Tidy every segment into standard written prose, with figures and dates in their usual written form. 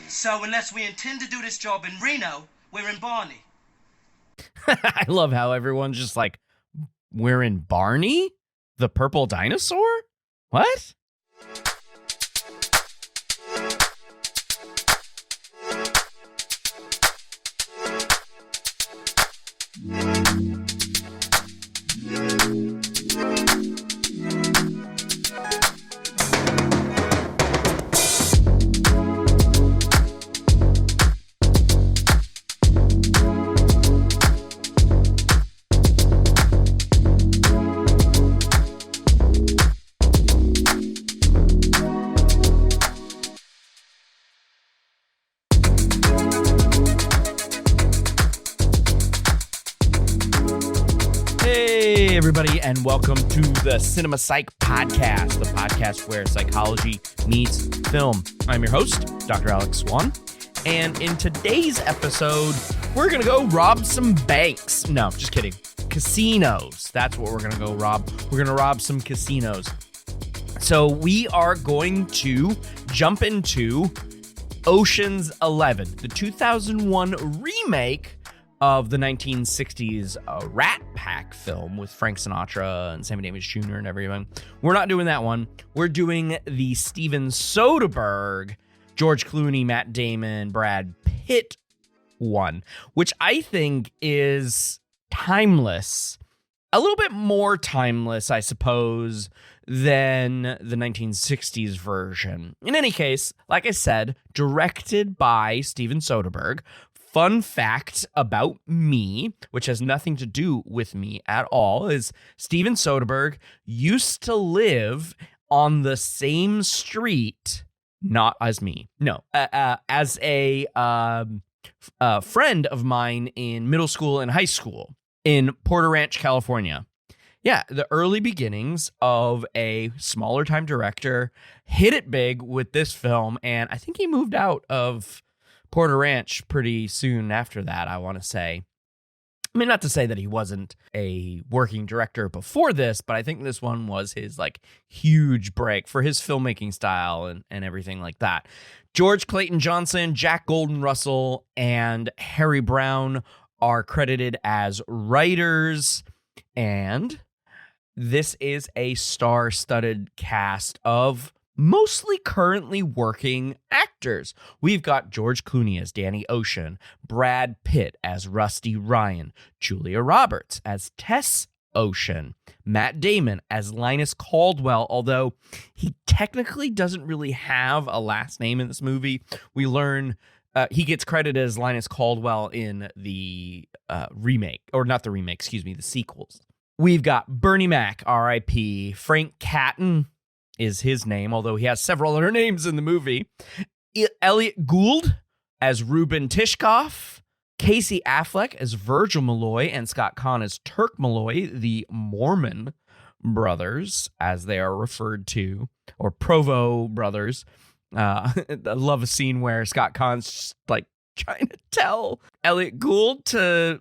So unless we intend to do this job in Reno, we're in Barney. I love how everyone's just like, we're in Barney? The purple dinosaur? What? Everybody, and welcome to the Cinema Psych Podcast, the podcast where psychology meets film. I'm your host, Dr. Alex Swan, and in today's episode, we're going to go rob some banks. No, just kidding. Casinos. That's what we're going to go rob. We're going to rob some casinos. So we are going to jump into Ocean's 11, the 2001 remake of the 1960s Rat Pack film with Frank Sinatra and Sammy Davis Jr. and everything. We're not doing that one. We're doing the Steven Soderbergh, George Clooney, Matt Damon, Brad Pitt one, which I think is timeless. A little bit more timeless, I suppose, than the 1960s version. In any case, like I said, directed by Steven Soderbergh. Fun fact about me, which has nothing to do with me at all, is Steven Soderbergh used to live on the same street, not as me, no, as a friend of mine in middle school and high school in Porter Ranch, California. Yeah, the early beginnings of a smaller time director, hit it big with this film, and I think he moved out of Porter Ranch pretty soon after that, I want to say. I mean, not to say that he wasn't a working director before this, but I think this one was his like huge break for his filmmaking style and everything like that. George Clayton Johnson, Jack Golden Russell, and Harry Brown are credited as writers, and this is a star-studded cast of mostly currently working actors. We've got George Clooney as Danny Ocean, Brad Pitt as Rusty Ryan, Julia Roberts as Tess Ocean, Matt Damon as Linus Caldwell, although he technically doesn't really have a last name in this movie. We learn he gets credited as Linus Caldwell in the remake, or not the remake, excuse me, the sequels. We've got Bernie Mac, R.I.P., Frank Catton is his name, although he has several other names in the movie. Elliot Gould as Ruben Tishkoff, Casey Affleck as Virgil Malloy, and Scott Conn as Turk Malloy, the Mormon brothers, as they are referred to, or Provo brothers. I love a scene where Scott Conn's just, like trying to tell Elliot Gould to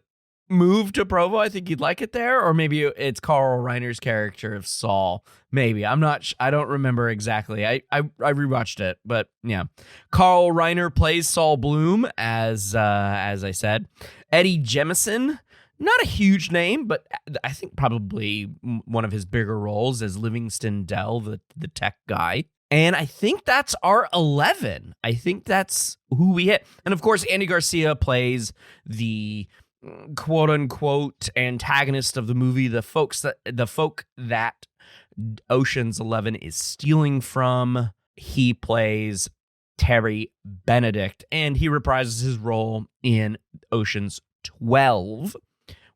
move to Provo. I think you'd like it there, or maybe it's Carl Reiner's character of Saul. Maybe I'm not. I don't remember exactly. I rewatched it, but yeah, Carl Reiner plays Saul Bloom as I said. Eddie Jemison, not a huge name, but I think probably one of his bigger roles as Livingston Dell, the tech guy. And I think that's our 11. I think that's who we hit. And of course, Andy Garcia plays the quote-unquote antagonist of the movie, the folk that Ocean's 11 is stealing from. He plays Terry Benedict, and he reprises his role in Ocean's 12,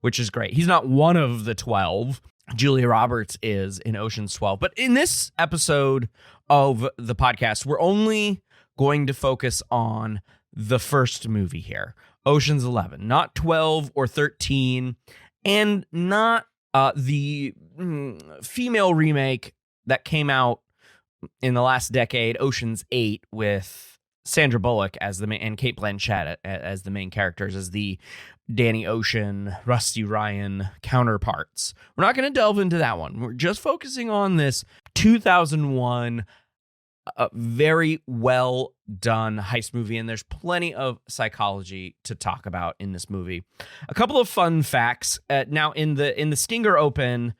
which is great. He's not one of the 12. Julia Roberts is in Ocean's 12. But in this episode of the podcast, we're only going to focus on the first movie here, Ocean's 11, not 12 or 13, and not the female remake that came out in the last decade, Ocean's 8, with Sandra Bullock as the main, and Cate Blanchett as the main characters, as the Danny Ocean, Rusty Ryan counterparts. We're not going to delve into that one. We're just focusing on this 2001 a very well done heist movie, and there's plenty of psychology to talk about in this movie. A couple of fun facts. Now, in the Stinger Open,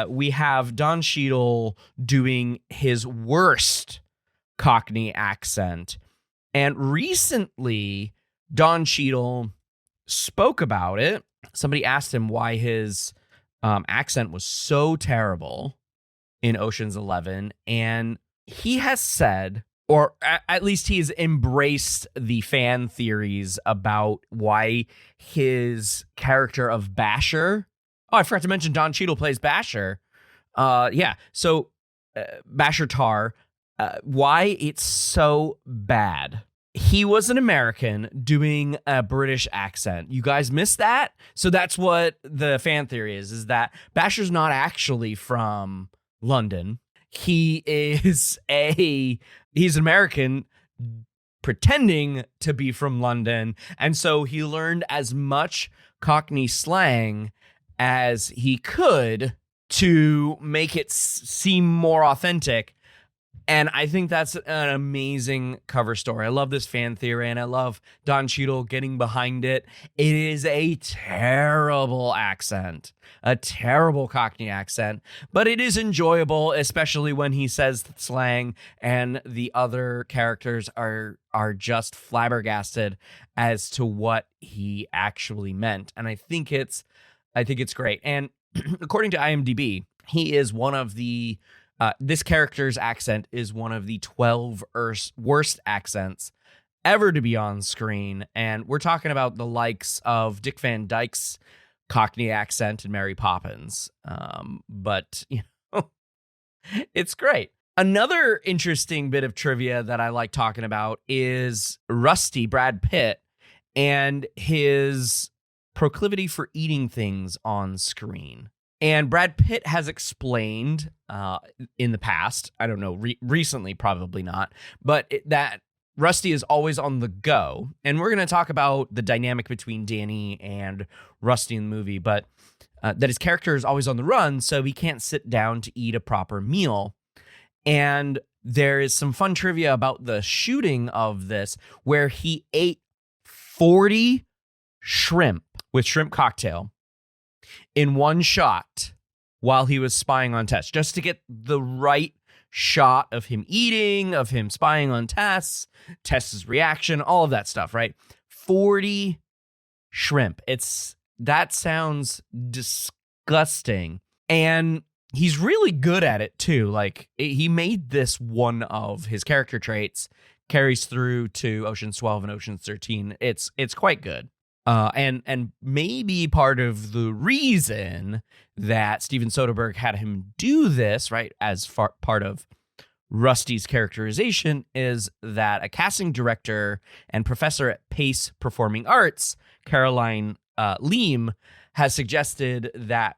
we have Don Cheadle doing his worst Cockney accent, and recently Don Cheadle spoke about it. Somebody asked him why his accent was so terrible in Ocean's 11, and he has said, or at least he's embraced the fan theories about why his character of Basher. Oh, I forgot to mention Don Cheadle plays Basher. So Basher Tar, why it's so bad. He was an American doing a British accent. You guys missed that? So that's what the fan theory is that Basher's not actually from London. He's an American pretending to be from London. And so he learned as much Cockney slang as he could to make it seem more authentic. And I think that's an amazing cover story. I love this fan theory, and I love Don Cheadle getting behind it. It is a terrible accent, a terrible Cockney accent, but it is enjoyable, especially when he says slang and the other characters are just flabbergasted as to what he actually meant. And I think it's great. And according to IMDb, he is one of the this character's accent is one of the 12 worst accents ever to be on screen. And we're talking about the likes of Dick Van Dyke's Cockney accent in Mary Poppins. But it's great. Another interesting bit of trivia that I like talking about is Rusty, Brad Pitt, and his proclivity for eating things on screen. And Brad Pitt has explained in the past, I don't know, recently, probably not, but that Rusty is always on the go. And we're going to talk about the dynamic between Danny and Rusty in the movie, but that his character is always on the run, so he can't sit down to eat a proper meal. And there is some fun trivia about the shooting of this, where he ate 40 shrimp with shrimp cocktail in one shot while he was spying on Tess, just to get the right shot of him eating, of him spying on Tess's reaction, all of that stuff, right? 40 shrimp. That sounds disgusting. And he's really good at it too. Like, he made this one of his character traits, carries through to Ocean's 12 and Ocean's 13. It's quite good. And maybe part of the reason that Steven Soderbergh had him do this, right, as part of Rusty's characterization, is that a casting director and professor at Pace Performing Arts, Caroline Leem, has suggested that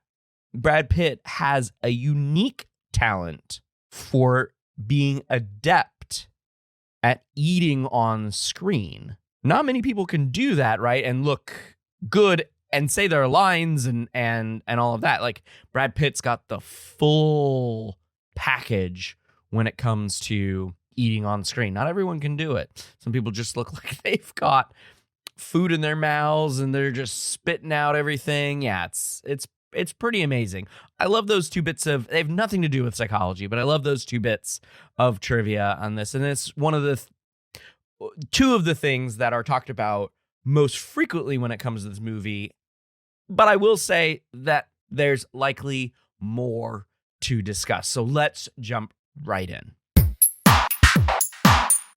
Brad Pitt has a unique talent for being adept at eating on screen. Not many people can do that, right? And look good and say their lines and all of that. Like, Brad Pitt's got the full package when it comes to eating on screen. Not everyone can do it. Some people just look like they've got food in their mouths and they're just spitting out everything. Yeah, it's pretty amazing. I love those two bits they have nothing to do with psychology, but I love those two bits of trivia on this. And it's one of the two of the things that are talked about most frequently when it comes to this movie. But I will say that there's likely more to discuss. So let's jump right in.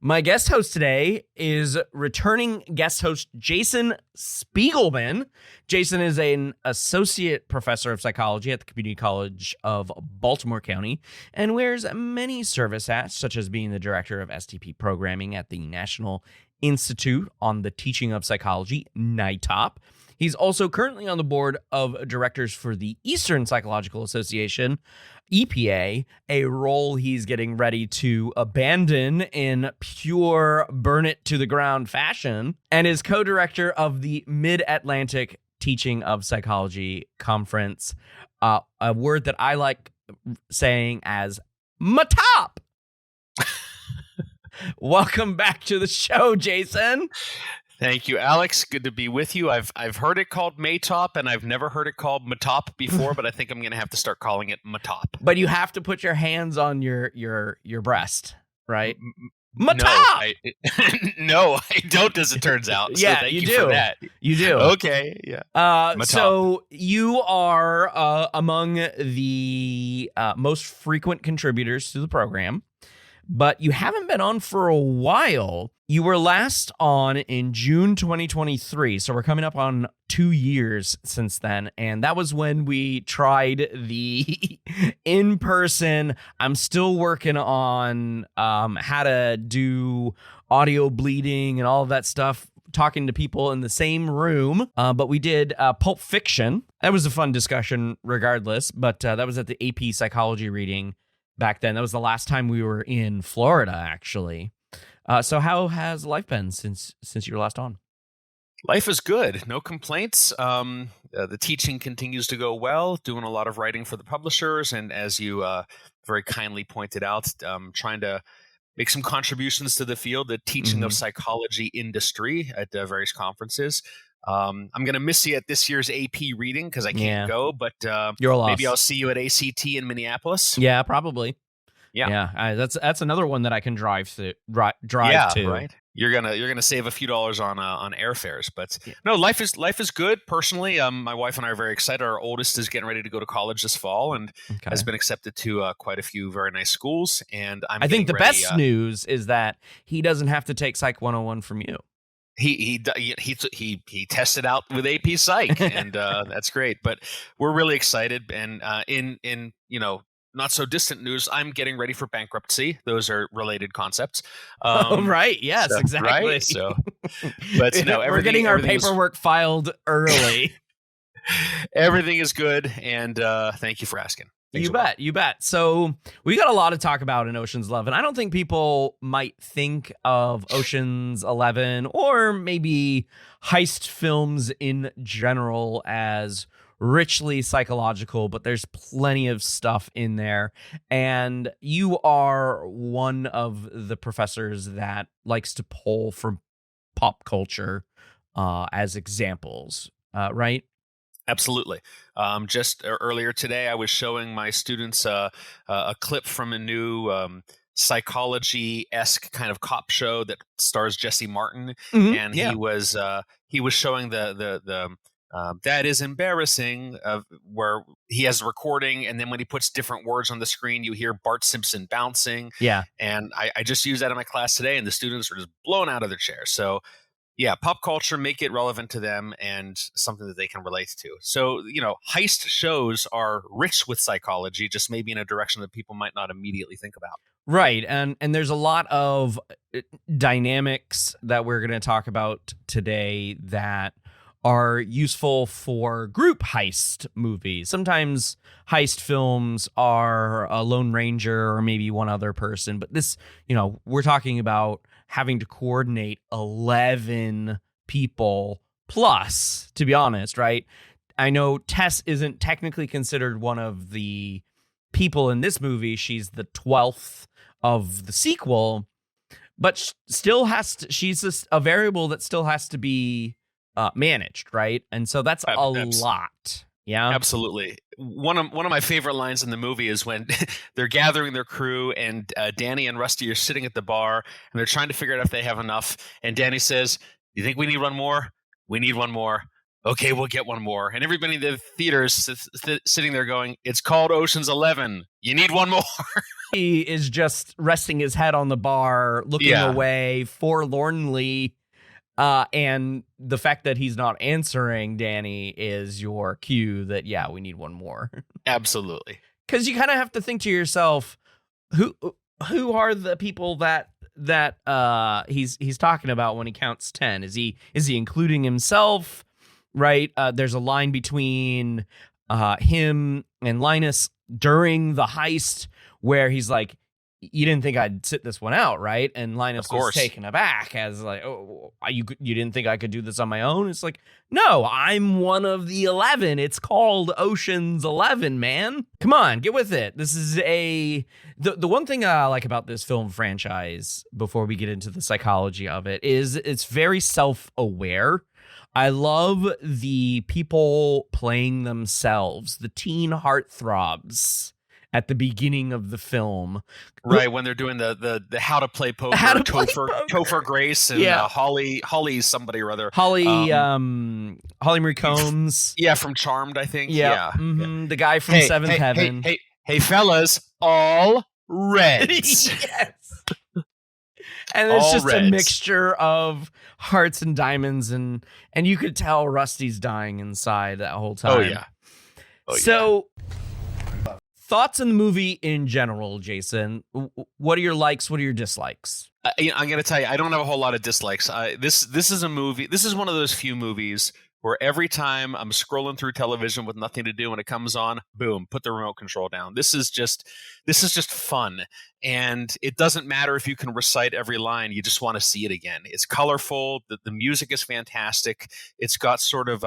My guest host today is returning guest host Jason Spiegelman. Jason is an associate professor of psychology at the Community College of Baltimore County and wears many service hats, such as being the director of STP programming at the National Institute on the Teaching of Psychology, NITOP. He's also currently on the board of directors for the Eastern Psychological Association, EPA, a role he's getting ready to abandon in pure burn it to the ground fashion, and is co-director of the Mid-Atlantic Teaching of Psychology Conference, a word that I like saying as MATOP. Welcome back to the show, Jason. Thank you, Alex. Good to be with you. I've heard it called Maytop, and I've never heard it called Matop before, but I think I'm going to have to start calling it Matop. But you have to put your hands on your breast, right? Matop! No, I don't, as it turns out. So yeah, thank you you do. for that. You do. Okay, yeah. So you are among the most frequent contributors to the program, but you haven't been on for a while. You were last on in June 2023, so we're coming up on 2 years since then, and that was when we tried the in-person. I'm still working on how to do audio bleeding and all of that stuff, talking to people in the same room, but we did Pulp Fiction. That was a fun discussion regardless, but that was at the AP Psychology reading back then. That was the last time we were in Florida, actually. So how has life been since you were last on? Life is good. No complaints. The teaching continues to go well, doing a lot of writing for the publishers, and as you very kindly pointed out, trying to make some contributions to the field, the teaching of psychology industry at various conferences. I'm going to miss you at this year's AP reading because I can't go, but maybe I'll see you at ACT in Minneapolis. Yeah, probably. Yeah, that's another one that I can drive to. Right. You're gonna save a few dollars on airfares, but no, life is good. Personally, my wife and I are very excited. Our oldest is getting ready to go to college this fall and has been accepted to quite a few very nice schools. And I think the best news is that he doesn't have to take Psych 101 from you. He tested out with AP Psych, and that's great. But we're really excited, and in not so distant news, I'm getting ready for bankruptcy. Those are related concepts. Right. Yes, so, exactly. Right? So, but no, we're getting our paperwork filed early. Everything is good, and thank you for asking. You bet. So we got a lot to talk about in Ocean's 11. I don't think people might think of Ocean's 11 or maybe heist films in general as richly psychological, but there's plenty of stuff in there. And you are one of the professors that likes to pull from pop culture as examples, right? Absolutely. Just earlier today, I was showing my students a clip from a new psychology-esque kind of cop show that stars Jesse Martin, and he was showing the that is embarrassing, where he has a recording, and then when he puts different words on the screen, you hear Bart Simpson bouncing. Yeah. And I just used that in my class today, and the students were just blown out of their chairs. So yeah, pop culture, make it relevant to them and something that they can relate to. So, heist shows are rich with psychology, just maybe in a direction that people might not immediately think about. Right. And there's a lot of dynamics that we're going to talk about today that are useful for group heist movies. Sometimes heist films are a Lone Ranger or maybe one other person, but this, we're talking about having to coordinate 11 people plus, to be honest, right? I know Tess isn't technically considered one of the people in this movie. She's the 12th of the sequel, but still she's a variable that still has to be managed, right? And so that's a lot. Yeah, absolutely. One of my favorite lines in the movie is when they're gathering their crew, and Danny and Rusty are sitting at the bar, and they're trying to figure out if they have enough. And Danny says, "You think we need one more? We need one more. Okay, we'll get one more." And everybody in the theater is sitting there going, "It's called Ocean's 11. You need one more." He is just resting his head on the bar, looking away forlornly. And the fact that he's not answering Danny is your cue that, we need one more. Absolutely. Because you kind of have to think to yourself, who are the people that he's talking about when he counts 10? Is he including himself? Right. There's a line between him and Linus during the heist where he's like, you didn't think I'd sit this one out, right? And Linus Of course. was taken aback as like, oh, you didn't think I could do this on my own? It's like, no, I'm one of the 11. It's called Ocean's 11, man. Come on, get with it. This is the one thing I like about this film franchise, before we get into the psychology of it, is it's very self-aware. I love the people playing themselves, the teen heartthrobs at the beginning of the film. Right, when they're doing the how to play poker, Topher Grace and Holly somebody or other. Holly Marie Combs. Yeah, from Charmed, I think. Yeah. Mm-hmm. The guy from Seventh Heaven. Hey, fellas, all reds. Yes. And it's just a mixture of hearts and diamonds, and you could tell Rusty's dying inside that whole time. So thoughts on the movie in general, Jason? What are your likes? What are your dislikes? I'm going to tell you, I don't have a whole lot of dislikes. This is a movie. This is one of those few movies where every time I'm scrolling through television with nothing to do and it comes on, boom, put the remote control down. This is just fun. And it doesn't matter if you can recite every line. You just want to see it again. It's colorful. The music is fantastic. It's got sort of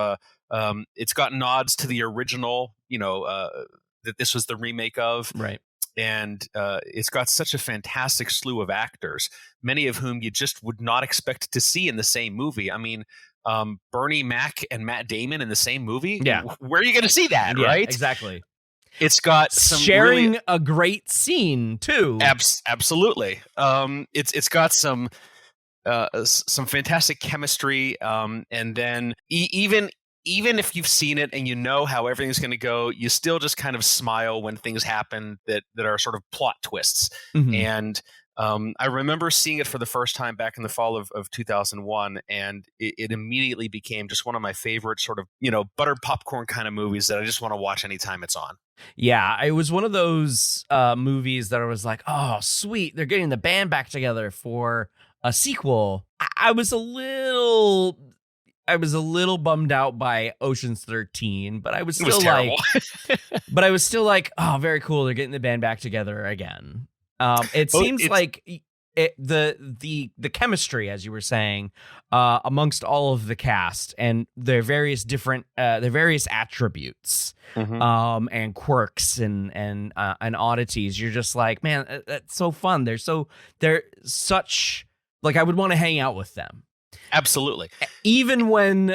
it's got nods to the original, that this was the remake of. Right. And it's got such a fantastic slew of actors, many of whom you just would not expect to see in the same movie. I mean, Bernie Mac and Matt Damon in the same movie? Yeah. Where are you going to see that, right? Exactly. It's got some sharing a great scene, too. Absolutely. It's got some fantastic chemistry. And then even if you've seen it and you know how everything's going to go, you still just kind of smile when things happen that are sort of plot twists. Mm-hmm. And I remember seeing it for the first time back in the fall of 2001, and it immediately became just one of my favorite sort of, buttered popcorn kind of movies that I just want to watch anytime it's on. Yeah, it was one of those movies that I was like, oh, sweet, they're getting the band back together for a sequel. I was a little bummed out by Ocean's 13, but I was still like, oh, very cool, they're getting the band back together again. It seems like the chemistry, as you were saying, amongst all of the cast and their various attributes, mm-hmm. And quirks and oddities. You're just like, man, that's so fun. They're such, like, I would want to hang out with them. Absolutely. Even when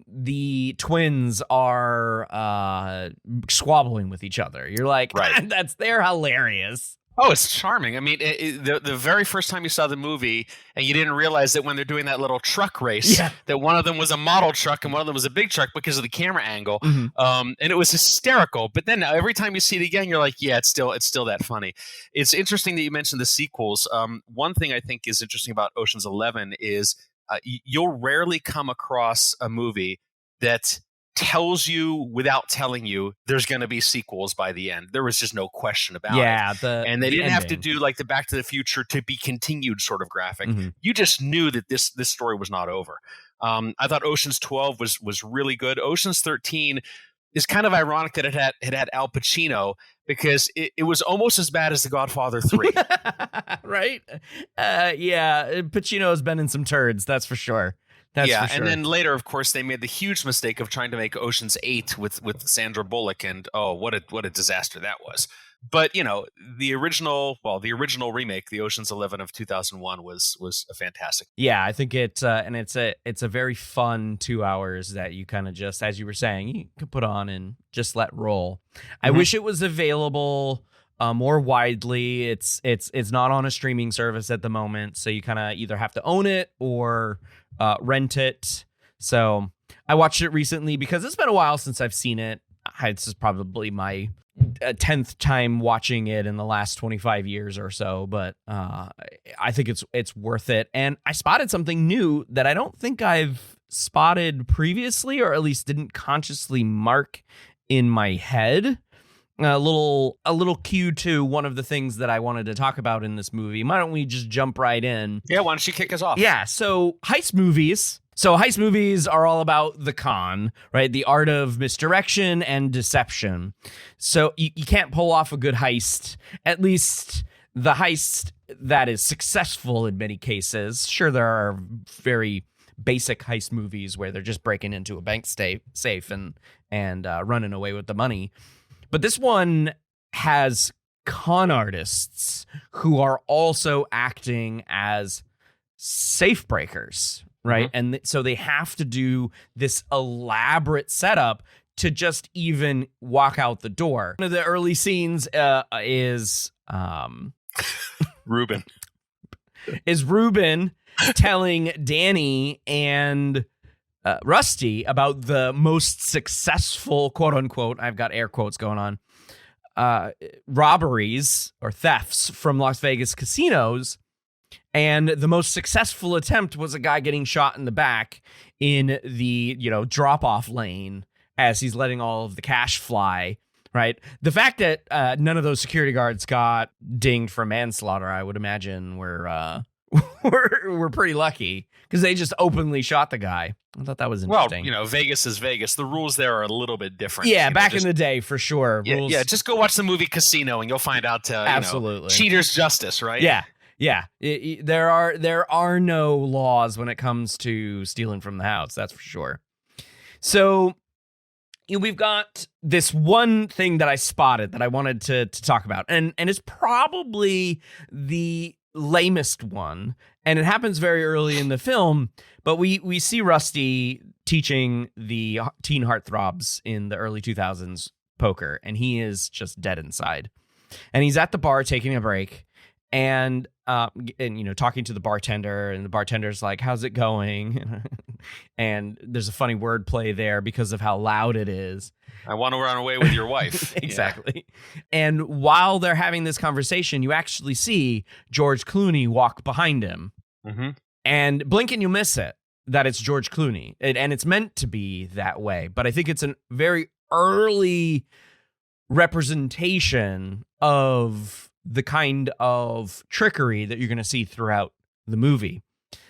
the twins are squabbling with each other, you're like, right. They're hilarious. Oh, it's charming. I mean, the very first time you saw the movie and you didn't realize that when they're doing that little truck race, that one of them was a model truck and one of them was a big truck because of the camera angle. Mm-hmm. And it was hysterical. But then every time you see it again, you're like, yeah, it's still that funny. It's interesting that you mentioned the sequels. One thing I think is interesting about Ocean's 11 is you'll rarely come across a movie that tells you without telling you there's going to be sequels by the end. There was just no question about it. And they didn't have to do like the Back to the Future to be continued sort of graphic. Mm-hmm. You just knew that this story was not over. I thought Ocean's 12 was really good. Ocean's 13 is kind of ironic that it had Al Pacino, because it was almost as bad as The Godfather 3. Right? Yeah, Pacino's been in some turds, that's for sure. That's for sure. And then later, of course, they made the huge mistake of trying to make Ocean's 8 with Sandra Bullock, and what a disaster that was. But the original remake, the Ocean's 11 of 2001, was a fantastic. Yeah, I think it's a very fun 2 hours that you kind of just, as you were saying, you can put on and just let roll. Mm-hmm. I wish it was available more widely. It's not on a streaming service at the moment, so you kind of either have to own it or rent it. So I watched it recently because it's been a while since I've seen it. This is probably my 10th time watching it in the last 25 years or so, but I think it's worth it. And I spotted something new that I don't think I've spotted previously, or at least didn't consciously mark in my head. A little cue to one of the things that I wanted to talk about in this movie. Why don't we just jump right in? Yeah, why don't you kick us off? Yeah, so heist movies. So heist movies are all about the con, right? The art of misdirection and deception. So you can't pull off a good heist. At least the heist that is successful in many cases. Sure, there are very basic heist movies where they're just breaking into a bank safe and running away with the money. But this one has con artists who are also acting as safe breakers, right? Mm-hmm. And so they have to do this elaborate setup to just even walk out the door. One of the early scenes is Ruben. Is Ruben telling Danny and Rusty about the most successful, quote unquote, I've got air quotes going on, robberies or thefts from Las Vegas casinos. And the most successful attempt was a guy getting shot in the back in the, drop-off lane as he's letting all of the cash fly, right? The fact that none of those security guards got dinged for manslaughter, I would imagine, were pretty lucky because they just openly shot the guy. I thought that was interesting. Well, Vegas is Vegas. The rules there are a little bit different. Yeah, back in the day, for sure. Yeah, just go watch the movie Casino and you'll find out, absolutely. Cheater's justice, right? Yeah. There are no laws when it comes to stealing from the house. That's for sure. So we've got this one thing that I spotted that I wanted to talk about, and it's probably the lamest one, and it happens very early in the film, but we see Rusty teaching the teen heartthrobs in the early 2000s poker, and he is just dead inside. And he's at the bar taking a break, and talking to the bartender, and the bartender's like, how's it going? And there's a funny wordplay there because of how loud it is. I want to run away with your wife. Exactly. Yeah. And while they're having this conversation, you actually see George Clooney walk behind him. Mm-hmm. And blink and you miss it, that it's George Clooney. And it's meant to be that way. But I think it's a very early representation of the kind of trickery that you're going to see throughout the movie.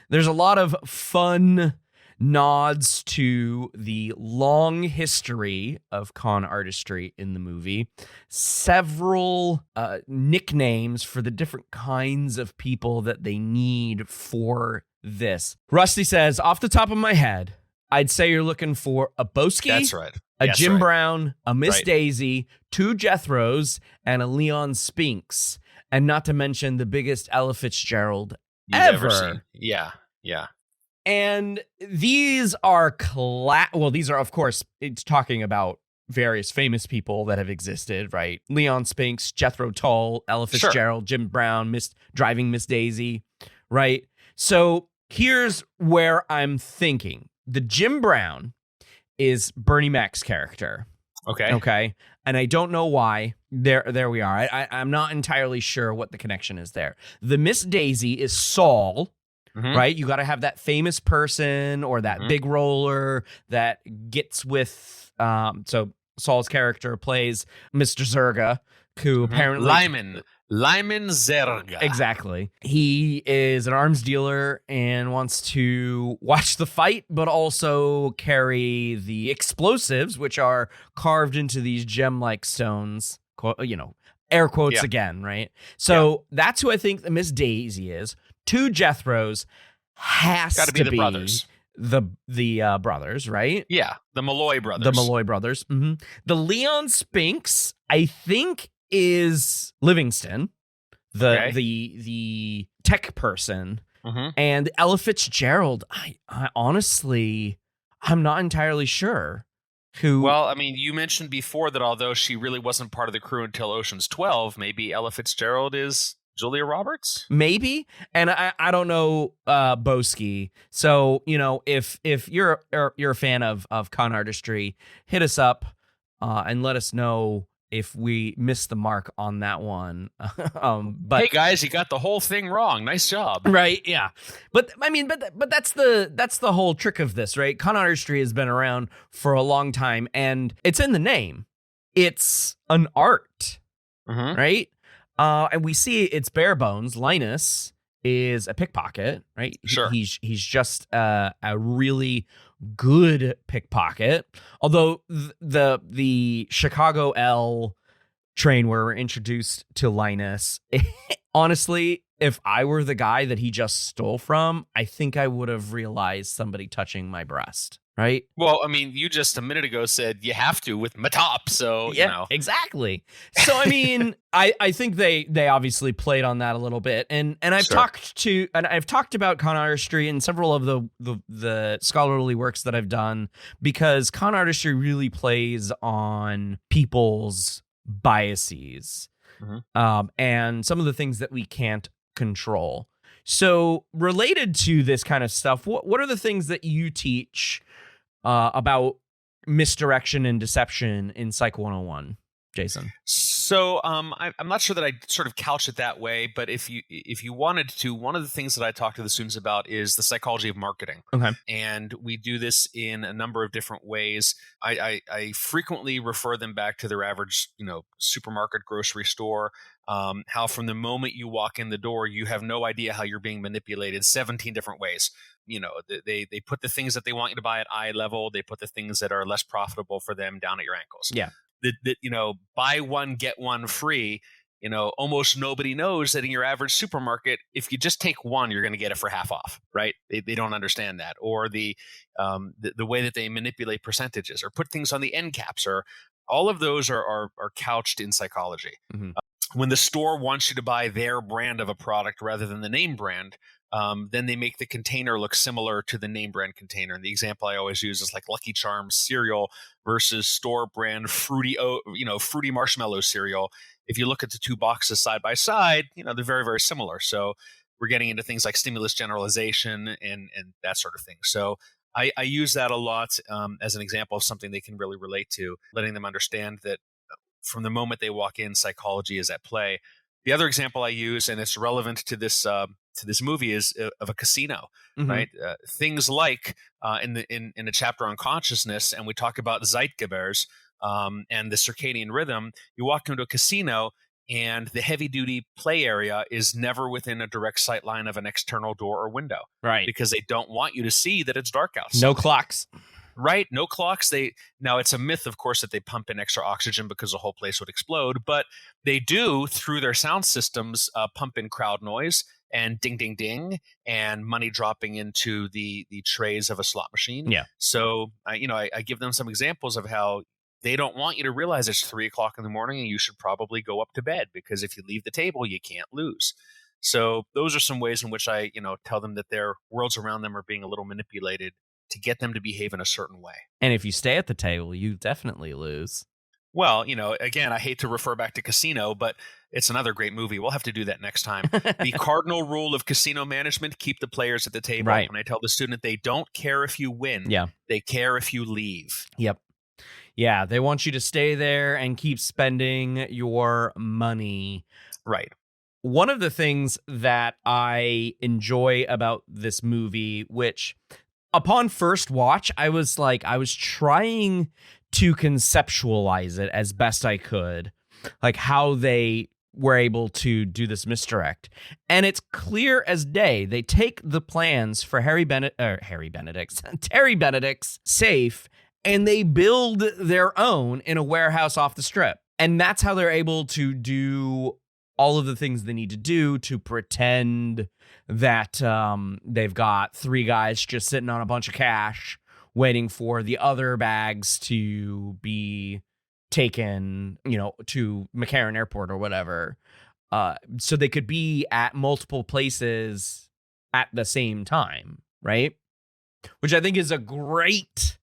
There's a lot of fun nods to the long history of con artistry in the movie. Several nicknames for the different kinds of people that they need for this. Rusty says, off the top of my head, I'd say you're looking for a Boski. That's right. A Yes, Jim right. Brown, a Miss Right. Daisy, 2 Jethros, and a Leon Spinks. And not to mention the biggest Ella Fitzgerald You've ever seen. Yeah. And these are these are, of course, it's talking about various famous people that have existed, right? Leon Spinks, Jethro Tull, Ella Fitzgerald, Jim Brown, driving Miss Daisy, right? So here's where I'm thinking. The Jim Brown is Bernie Mac's character. Okay. And I don't know why. There we are. I'm not entirely sure what the connection is there. The Miss Daisy is Saul, right? You got to have that famous person or that big roller that gets with. So Saul's character plays Mr. Zerga, who apparently Lyman Zerga. Exactly. He is an arms dealer and wants to watch the fight, but also carry the explosives, which are carved into these gem-like stones, air quotes again, right? So that's who I think the Miss Daisy is. 2 Jethros has to be the brothers. The brothers, right? Yeah, the Malloy brothers. The Malloy brothers. Mm-hmm. The Leon Spinks, I think, is Livingston, the tech person, and Ella Fitzgerald. I honestly, I'm not entirely sure who. Well, I mean, you mentioned before that although she really wasn't part of the crew until Ocean's 12, maybe Ella Fitzgerald is Julia Roberts? Maybe. And I don't know Boski. So, if you're a fan of con artistry, hit us up and let us know if we missed the mark on that one. But hey guys, you got the whole thing wrong. Nice job. Right, yeah. But I mean, but that's the whole trick of this, right? Con artistry has been around for a long time, and it's in the name. It's an art, right? And we see it's bare bones. Linus is a pickpocket, right? Sure. He's just a really good pickpocket. Although the Chicago L train where we're introduced to Linus Honestly, if I were the guy that he just stole from, I think I would have realized somebody touching my breast, right? Well, I mean, you just a minute ago said you have to with my top, so Yeah, exactly. So I mean, I think they obviously played on that a little bit, and I've Sure. I've talked about con artistry in several of the scholarly works that I've done, because con artistry really plays on people's biases, and some of the things that we can't control. So related to this kind of stuff, what are the things that you teach about misdirection and deception in Psych 101, Jason? So I'm not sure that I sort of couch it that way, but if you wanted to, one of the things that I talk to the students about is the psychology of marketing. Okay. And we do this in a number of different ways. I frequently refer them back to their average, supermarket, grocery store. How from the moment you walk in the door, you have no idea how you're being manipulated 17 different ways. They put the things that they want you to buy at eye level. They put the things that are less profitable for them down at your ankles. Yeah. That buy one get one free. Almost nobody knows that in your average supermarket, if you just take one, you're going to get it for half off, right? They don't understand that, or the way that they manipulate percentages or put things on the end caps, or all of those are couched in psychology. Mm-hmm. When the store wants you to buy their brand of a product rather than the name brand, then they make the container look similar to the name brand container. And the example I always use is like Lucky Charms cereal versus store brand fruity marshmallow cereal. If you look at the two boxes side by side, they're very, very similar. So we're getting into things like stimulus generalization and that sort of thing. So I use that a lot as an example of something they can really relate to, letting them understand that from the moment they walk in, psychology is at play. The other example I use, and it's relevant to this movie, is of a casino, right? Things like in a chapter on consciousness, and we talk about Zeitgebers and the circadian rhythm. You walk into a casino, and the heavy-duty play area is never within a direct sight line of an external door or window, Right? Because they don't want you to see that it's dark outside. No clocks. Right, no clocks. Now it's a myth, of course, that they pump in extra oxygen because the whole place would explode, but they do, through their sound systems, pump in crowd noise and ding, ding, ding, and money dropping into the trays of a slot machine. Yeah. So I give them some examples of how they don't want you to realize it's 3:00 in the morning and you should probably go up to bed, because if you leave the table, you can't lose. So those are some ways in which I tell them that their worlds around them are being a little manipulated to get them to behave in a certain way. And if you stay at the table, you definitely lose. Well, again, I hate to refer back to Casino, but it's another great movie. We'll have to do that next time. The cardinal rule of casino management: keep the players at the table. Right. And I tell the student, they don't care if you win. Yeah. They care if you leave. Yep. Yeah, they want you to stay there and keep spending your money. Right. One of the things that I enjoy about this movie, which upon first watch, I was trying to conceptualize it as best I could, like how they were able to do this misdirect. And it's clear as day. They take the plans for Terry Benedict's safe, and they build their own in a warehouse off the strip. And that's how they're able to do all of the things they need to do to pretend that they've got three guys just sitting on a bunch of cash waiting for the other bags to be taken, to McCarran Airport or whatever. So they could be at multiple places at the same time, right? Which I think is a great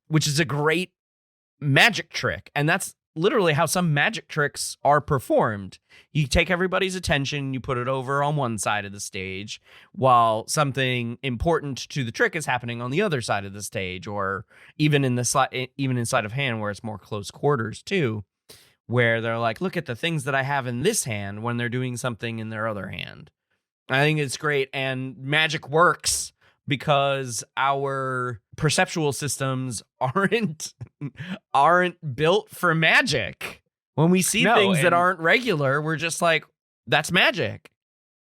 magic trick. And that's literally how some magic tricks are performed. You take everybody's attention, you put it over on one side of the stage, while something important to the trick is happening on the other side of the stage, or even inside of hand, where it's more close quarters too, where they're like, look at the things that I have in this hand, when they're doing something in their other hand. I think it's great, and magic works because our perceptual systems aren't built for magic. When we see things that aren't regular, we're just like, that's magic.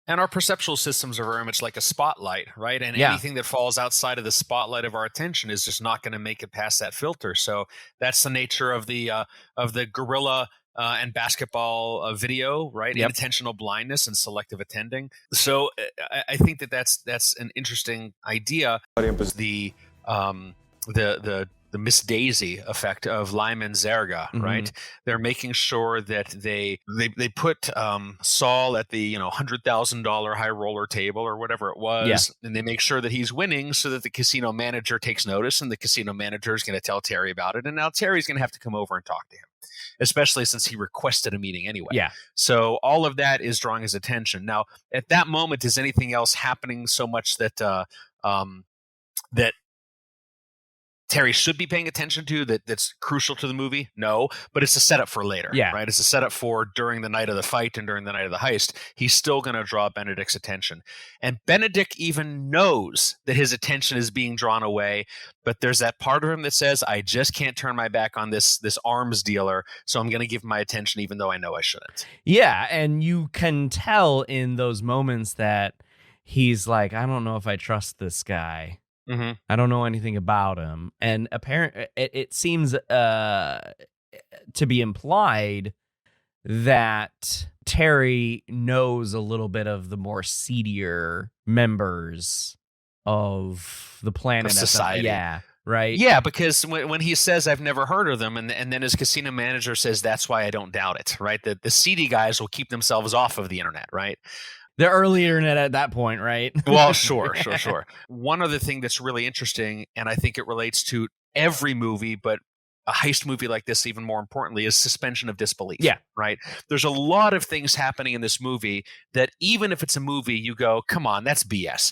And our perceptual systems are very much like a spotlight, right? And anything that falls outside of the spotlight of our attention is just not going to make it past that filter. So that's the nature of the gorilla and basketball video, right? Yep. Inattentional blindness and selective attending. So I think that's an interesting idea. The Miss Daisy effect of Lyman Zerga, right? They're making sure that they put Saul at the $100,000 high roller table or whatever it was, and they make sure that he's winning so that the casino manager takes notice, and the casino manager is going to tell Terry about it, and now Terry's going to have to come over and talk to him, especially since he requested a meeting anyway. Yeah. So all of that is drawing his attention. Now, at that moment, is anything else happening so much that that Terry should be paying attention to that's crucial to the movie? No, but it's a setup for later, right? It's a setup for during the night of the fight and during the night of the heist. He's still going to draw Benedict's attention. And Benedict even knows that his attention is being drawn away, but there's that part of him that says, I just can't turn my back on this arms dealer, so I'm going to give him my attention even though I know I shouldn't. Yeah, and you can tell in those moments that he's like, I don't know if I trust this guy. I don't know anything about him. And apparently it seems to be implied that Terry knows a little bit of the more seedier members of the planet. Of society. Yeah, right? Yeah, because when he says, I've never heard of them, and then his casino manager says, that's why I don't doubt it, right? That the seedy guys will keep themselves off of the internet, right? The early internet at that point, right? Well, sure. One other thing that's really interesting, and I think it relates to every movie, but a heist movie like this, even more importantly, is suspension of disbelief. Yeah. Right? There's a lot of things happening in this movie that even if it's a movie, you go, come on, that's BS.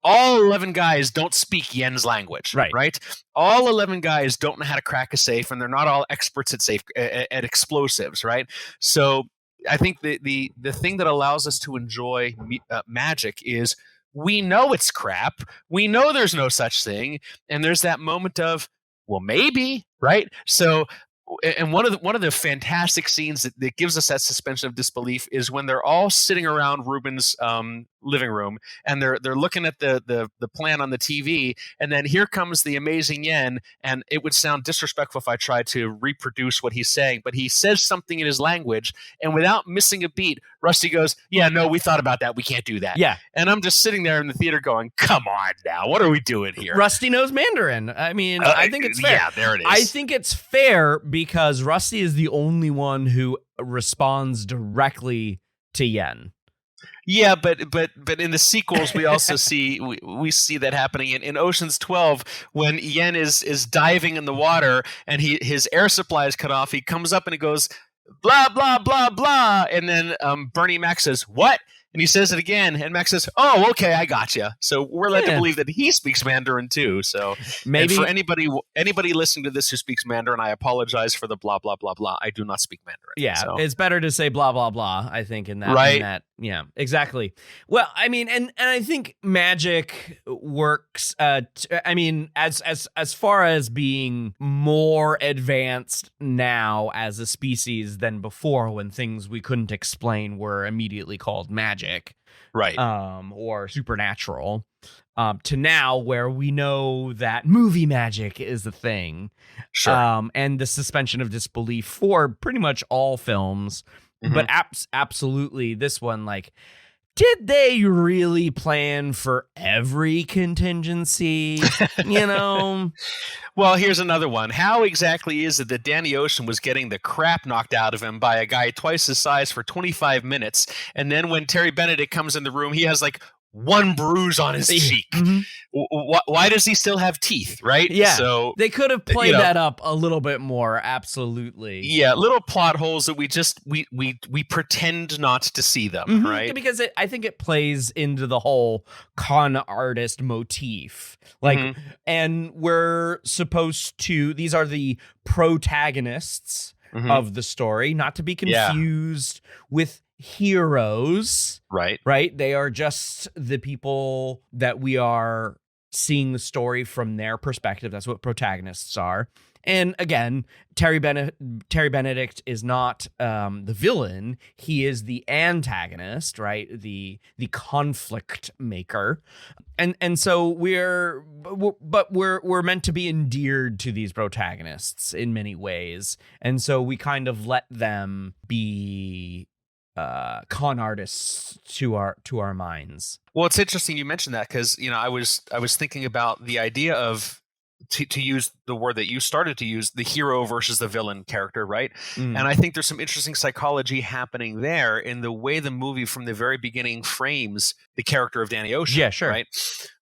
All 11 guys don't speak Yen's language, right? All 11 guys don't know how to crack a safe, and they're not all experts at explosives, right? So I think the thing that allows us to enjoy magic is we know it's crap. We know there's no such thing. And there's that moment of, well, maybe, right? So, and one of the fantastic scenes that gives us that suspension of disbelief is when they're all sitting around Ruben's living room, and they're looking at the plan on the TV, and then here comes the amazing Yen, and it would sound disrespectful if I tried to reproduce what he's saying, but he says something in his language, and without missing a beat, Rusty goes, yeah, no, we thought about that. We can't do that. Yeah. And I'm just sitting there in the theater going, come on now. What are we doing here? Rusty knows Mandarin. I mean, I think it's fair. Yeah, there it is. I think it's fair because Rusty is the only one who responds directly to Yen. Yeah, but in the sequels we also see we see that happening in Ocean's 12 when Yen is diving in the water and his air supply is cut off. He comes up and he goes blah blah blah blah, and then Bernie Mac says what? And he says it again, and Max says, "Oh, okay, I gotcha." So we're led to believe that he speaks Mandarin too. So maybe for anybody listening to this who speaks Mandarin, I apologize for the blah blah blah blah. I do not speak Mandarin. Yeah, so. It's better to say blah blah blah. I think in that, right? Yeah, exactly. Well, I mean, and I think magic works. I mean, as far as being more advanced now as a species than before, when things we couldn't explain were immediately called magic. Right. Or supernatural, to now where we know that movie magic is the thing. Sure. And the suspension of disbelief for pretty much all films, but absolutely this one, like, did they really plan for every contingency? You know? Well, here's another one. How exactly is it that Danny Ocean was getting the crap knocked out of him by a guy twice his size for 25 minutes, and then when Terry Benedict comes in the room, he has like one bruise on his cheek? Why does he still have teeth, right? Yeah. So they could have played that up a little bit more. Absolutely. Yeah, little plot holes that we pretend not to see them, right? Because I think it plays into the whole con artist motif. Like, and we're supposed to, these are the protagonists of the story, not to be confused with heroes. Right? They are just the people that we are seeing the story from their perspective. That's what protagonists are. And again, Terry Benedict is not the villain. He is the antagonist, right? The conflict maker. And so we're but we're meant to be endeared to these protagonists in many ways, and so we kind of let them be con artists to our minds. Well, it's interesting you mentioned that, because I was thinking about the idea of, to use the word that you started to use, the hero versus the villain character, right? And I think there's some interesting psychology happening there in the way the movie from the very beginning frames the character of Danny Ocean. Yeah, sure. Right?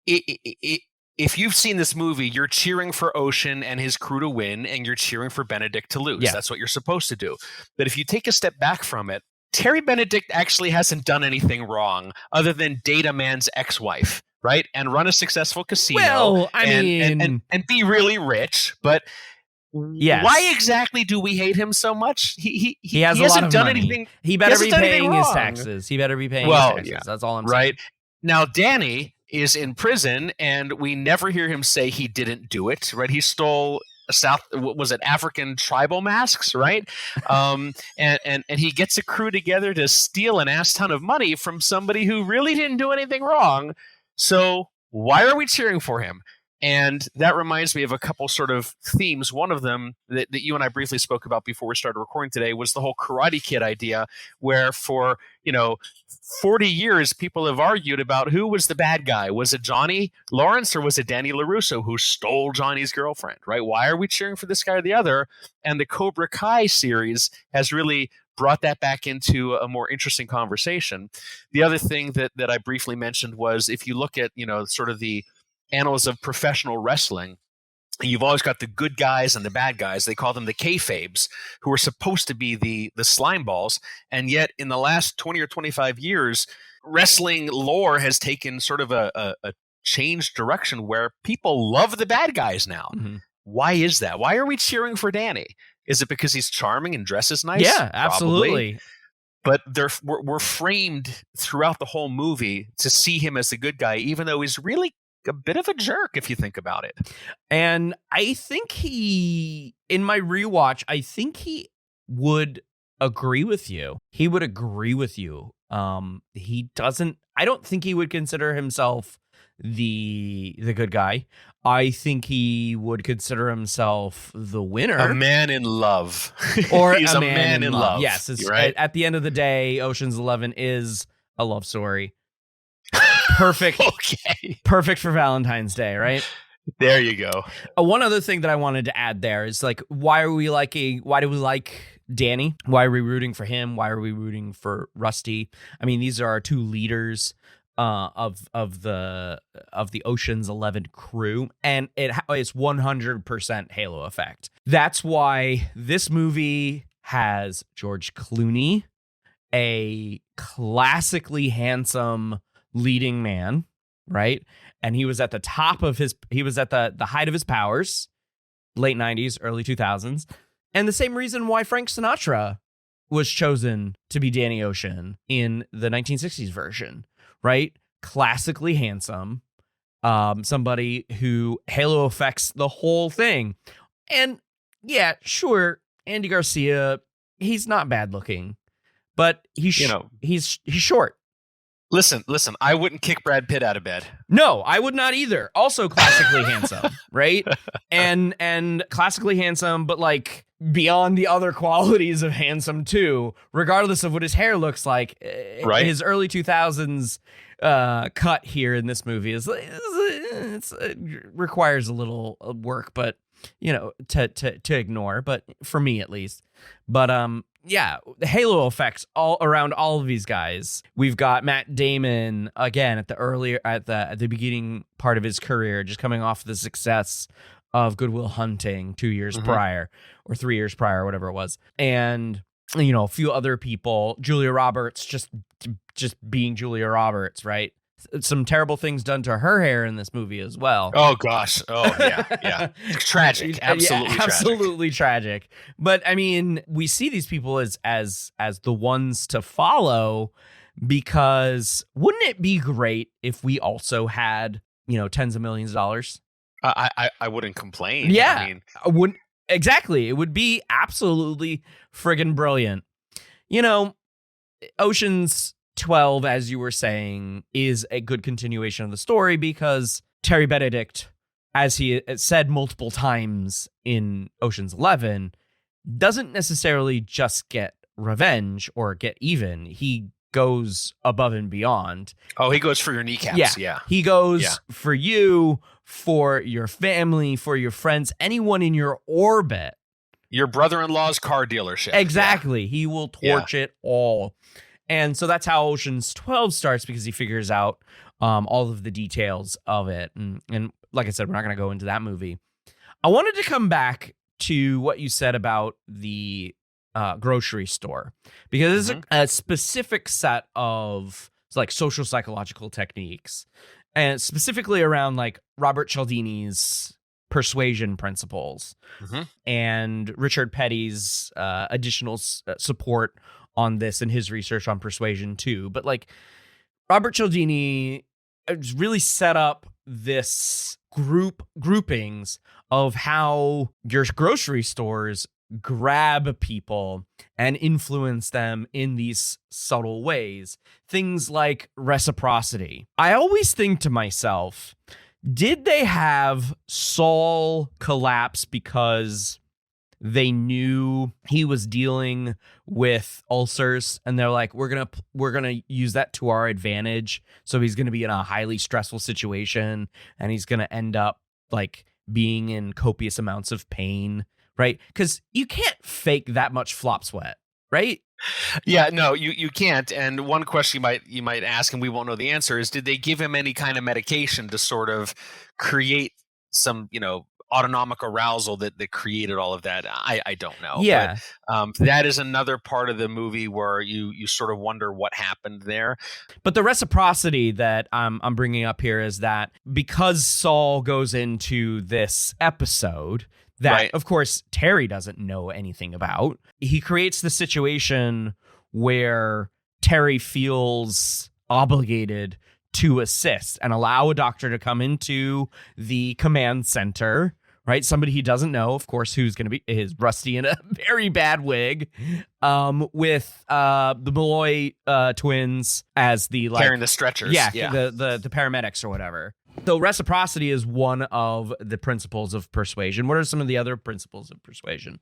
If you've seen this movie, you're cheering for Ocean and his crew to win, and you're cheering for Benedict to lose. Yeah. That's what you're supposed to do. But if you take a step back from it, Terry Benedict actually hasn't done anything wrong other than date a man's ex-wife, right? And run a successful casino. Well, and be really rich. But yes. Why exactly do we hate him so much? He has a lot of done money. Anything. He better be paying his taxes. He better be paying his taxes. Yeah. That's all I'm saying. Right. Now, Danny is in prison, and we never hear him say he didn't do it, right? He stole African tribal masks, right? And he gets a crew together to steal an ass ton of money from somebody who really didn't do anything wrong. So why are we cheering for him? And that reminds me of a couple sort of themes. One of them that you and I briefly spoke about before we started recording today was the whole Karate Kid idea, where for 40 years people have argued about who was the bad guy. Was it Johnny Lawrence or was it Danny LaRusso who stole Johnny's girlfriend, right? Why are we cheering for this guy or the other? And the Cobra Kai series has really brought that back into a more interesting conversation. The other thing that I briefly mentioned was, if you look at sort of the annals of professional wrestling, you've always got the good guys and the bad guys. They call them the kayfabes, who are supposed to be the slime balls. And yet in the last 20 or 25 years, wrestling lore has taken sort of a changed direction where people love the bad guys now. Mm-hmm. Why is that? Why are we cheering for Danny? Is it because he's charming and dresses nice? Yeah, absolutely. But we're framed throughout the whole movie to see him as the good guy, even though he's really a bit of a jerk if you think about it. And I think in my rewatch, I think he would agree with you. He would agree with you. I don't think he would consider himself the good guy. I think he would consider himself the winner. A man in love. Or he's a man in love. Yes. Right? At the end of the day, Ocean's 11 is a love story. Perfect. Okay. Perfect for Valentine's Day, right? There you go. One other thing that I wanted to add there is, like, why do we like Danny? Why are we rooting for him? Why are we rooting for Rusty? I mean, these are our two leaders of the Ocean's 11 crew, and it's 100% halo effect. That's why this movie has George Clooney, a classically handsome leading man, right? And he was at the height of his powers, late 90s, early 2000s. And the same reason why Frank Sinatra was chosen to be Danny Ocean in the 1960s version, right? Classically handsome, somebody who halo affects the whole thing. And yeah, sure, Andy Garcia, he's not bad looking, but he's short. Listen, I wouldn't kick Brad Pitt out of bed. No, I would not either. Also classically handsome, right? And classically handsome, but like beyond the other qualities of handsome too, regardless of what his hair looks like. Right. His early 2000s cut here in this movie it requires a little work, but to ignore, but for me at least. But yeah, the halo effects all around all of these guys. We've got Matt Damon again at the beginning part of his career, just coming off the success of Good Will Hunting 2 years prior, or 3 years prior, whatever it was, and a few other people. Julia Roberts just being Julia Roberts, right? Some terrible things done to her hair in this movie as well. Oh gosh. Oh yeah. Tragic. Absolutely tragic. But I mean, we see these people as the ones to follow, because wouldn't it be great if we also had, tens of millions of dollars? I wouldn't complain. Yeah. I mean, wouldn't exactly. It would be absolutely friggin' brilliant. Ocean's 12, as you were saying, is a good continuation of the story because Terry Benedict as he said multiple times in Ocean's 11, doesn't necessarily just get revenge or get even. He goes above and beyond. Oh, he goes for your kneecaps. Yeah. He goes for you, for your family, for your friends, anyone in your orbit. Your brother-in-law's car dealership. Exactly. Yeah. He will torch it all. And so that's how Ocean's 12 starts, because he figures out all of the details of it. And like I said, we're not going to go into that movie. I wanted to come back to what you said about the grocery store, because it's a specific set of like social psychological techniques, and specifically around like Robert Cialdini's persuasion principles and Richard Petty's additional support on this and his research on persuasion too. But like Robert Cialdini really set up this groupings of how your grocery stores grab people and influence them in these subtle ways. Things like reciprocity. I always think to myself, did they have Saul collapse because they knew he was dealing with ulcers, and they're like, we're gonna use that to our advantage, so he's gonna be in a highly stressful situation and he's gonna end up like being in copious amounts of pain, right? Because you can't fake that much flop sweat, right? Yeah, no, you can't. And one question you might ask, and we won't know the answer, is did they give him any kind of medication to sort of create some, autonomic arousal that created all of that? I don't know. Yeah. But that is another part of the movie where you sort of wonder what happened there. But the reciprocity that I'm bringing up here is that because Saul goes into this episode that, of course, Terry doesn't know anything about, he creates the situation where Terry feels obligated to assist and allow a doctor to come into the command center, right? Somebody he doesn't know, of course, who's going to be is Rusty in a very bad wig, with the Malloy twins as the carrying the stretchers, the paramedics or whatever. So reciprocity is one of the principles of persuasion. What are some of the other principles of persuasion?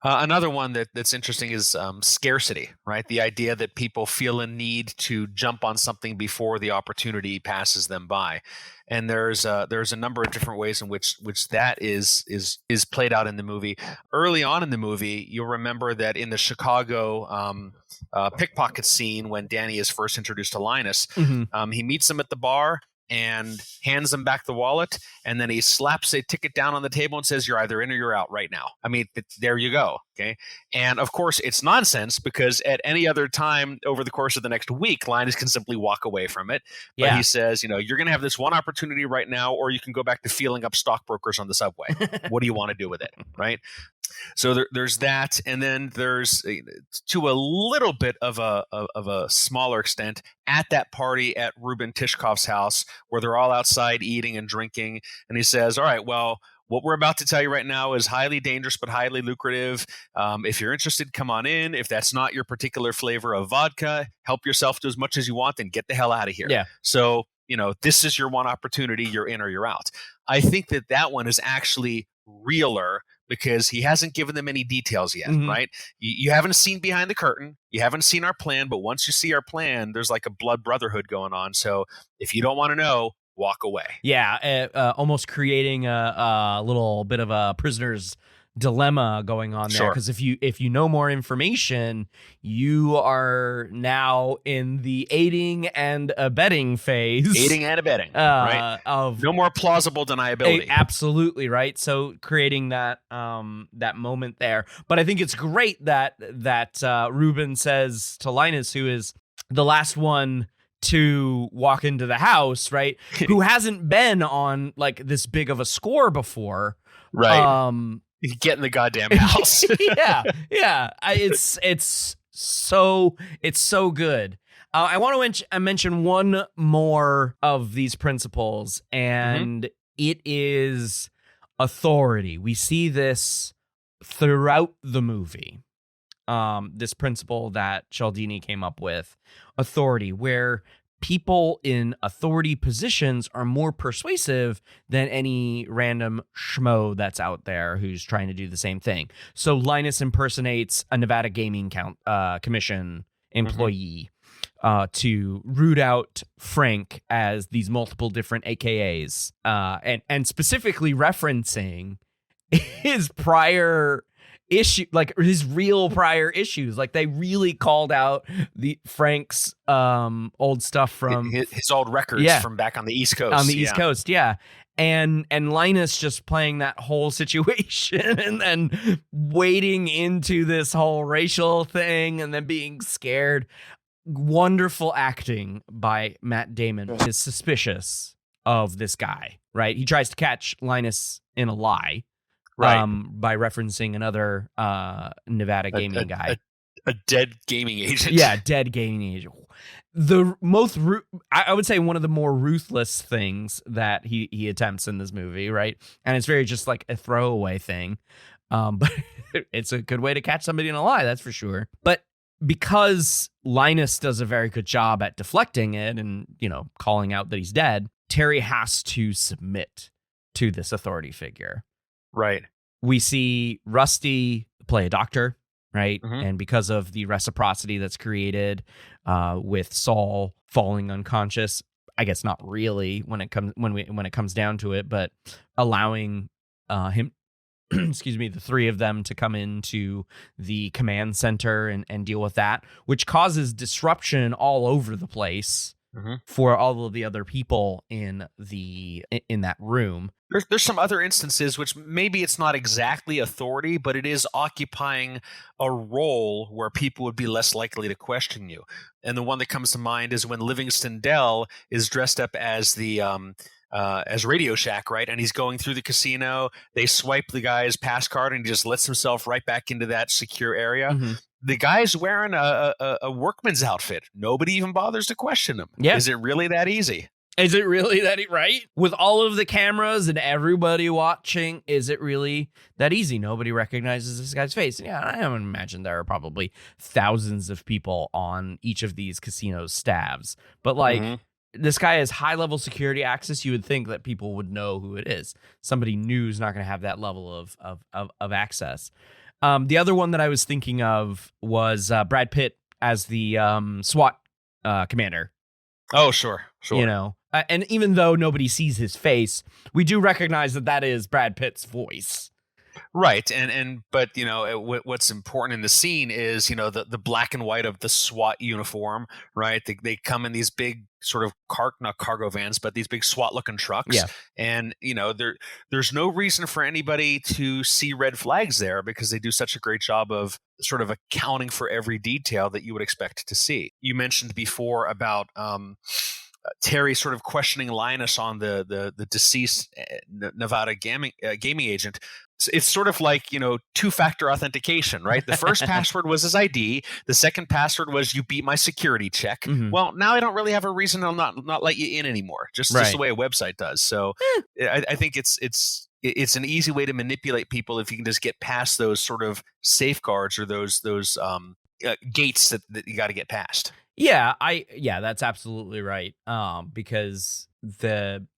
Another one that's interesting is scarcity, right? The idea that people feel a need to jump on something before the opportunity passes them by. And there's a number of different ways in which that is played out in the movie. Early on in the movie, you'll remember that in the Chicago pickpocket scene, when Danny is first introduced to Linus, he meets him at the bar and hands him back the wallet, and then he slaps a ticket down on the table and says, "You're either in or you're out right now." I mean, there you go. Okay. And of course it's nonsense, because at any other time over the course of the next week, Linus can simply walk away from it. But he says, you're going to have this one opportunity right now, or you can go back to feeling up stockbrokers on the subway. What do you want to do with it? Right. So there's that, and then there's, to a little bit of a smaller extent, at that party at Ruben Tishkoff's house, where they're all outside eating and drinking, and he says, "All right, well, what we're about to tell you right now is highly dangerous but highly lucrative. If you're interested, come on in. If that's not your particular flavor of vodka, help yourself to as much as you want, and get the hell out of here." Yeah. So this is your one opportunity. You're in or you're out. I think that one is actually realer, because he hasn't given them any details yet, right? You haven't seen behind the curtain. You haven't seen our plan, but once you see our plan, there's like a blood brotherhood going on. So if you don't want to know, walk away. Yeah, almost creating a little bit of a prisoner's dilemma going on there, because if you know more information, you are now in the aiding and abetting phase. Right? Of no more plausible deniability. Absolutely right. So creating that that moment there. But I think it's great that Ruben says to Linus, who is the last one to walk into the house, right? Who hasn't been on like this big of a score before, right? Get in the goddamn house. yeah. It's so good. I want to mention one more of these principles, and it is authority. We see this throughout the movie. This principle that Cialdini came up with, authority, where people in authority positions are more persuasive than any random schmo that's out there who's trying to do the same thing. So Linus impersonates a Nevada Gaming Commission employee to root out Frank as these multiple different AKAs, and specifically referencing his prior issue, like his real prior issues. Like they really called out the Frank's old stuff from his old records from back on the East Coast. On the East Coast, yeah. And Linus just playing that whole situation and then wading into this whole racial thing and then being scared. Wonderful acting by Matt Damon. Is suspicious of this guy, right? He tries to catch Linus in a lie. Right. By referencing another Nevada gaming guy. A dead gaming agent. Yeah, dead gaming agent. The most, I would say one of the more ruthless things that he attempts in this movie, right? And it's very just like a throwaway thing. But it's a good way to catch somebody in a lie, that's for sure. But because Linus does a very good job at deflecting it and, calling out that he's dead, Terry has to submit to this authority figure. Right. We see Rusty play a doctor, right? Mm-hmm. And because of the reciprocity that's created with Saul falling unconscious, I guess not really when it comes down to it, but allowing him, excuse me, the three of them to come into the command center and deal with that, which causes disruption all over the place. Mm-hmm. For all of the other people in that room. There's some other instances which maybe it's not exactly authority, but it is occupying a role where people would be less likely to question you. And the one that comes to mind is when Livingston Dell is dressed up as the as Radio Shack, right? And he's going through the casino. They swipe the guy's pass card, and he just lets himself right back into that secure area. Mm-hmm. The guy's wearing a workman's outfit. Nobody even bothers to question him. Yeah. Is it really that easy? Is it really that right? With all of the cameras and everybody watching, is it really that easy? Nobody recognizes this guy's face. Yeah, I imagine there are probably thousands of people on each of these casinos' staffs. But this guy has high-level security access. You would think that people would know who it is. Somebody new is not going to have that level of access. The other one that I was thinking of was Brad Pitt as the SWAT commander. Oh, sure. And even though nobody sees his face, we do recognize that is Brad Pitt's voice. Right. But what's important in the scene is, the black and white of the SWAT uniform, right? They come in these big sort of not cargo vans, but these big SWAT looking trucks. Yeah. And, there's no reason for anybody to see red flags there because they do such a great job of sort of accounting for every detail that you would expect to see. You mentioned before about, Terry sort of questioning Linus on the deceased Nevada gaming agent. It's sort of like, two-factor authentication, right? The first password was his ID. The second password was you beat my security check. Mm-hmm. Well, now I don't really have a reason to not let you in anymore. Just the way a website does. So I think it's an easy way to manipulate people if you can just get past those sort of safeguards or those gates that you got to get past. Yeah, that's absolutely right. Because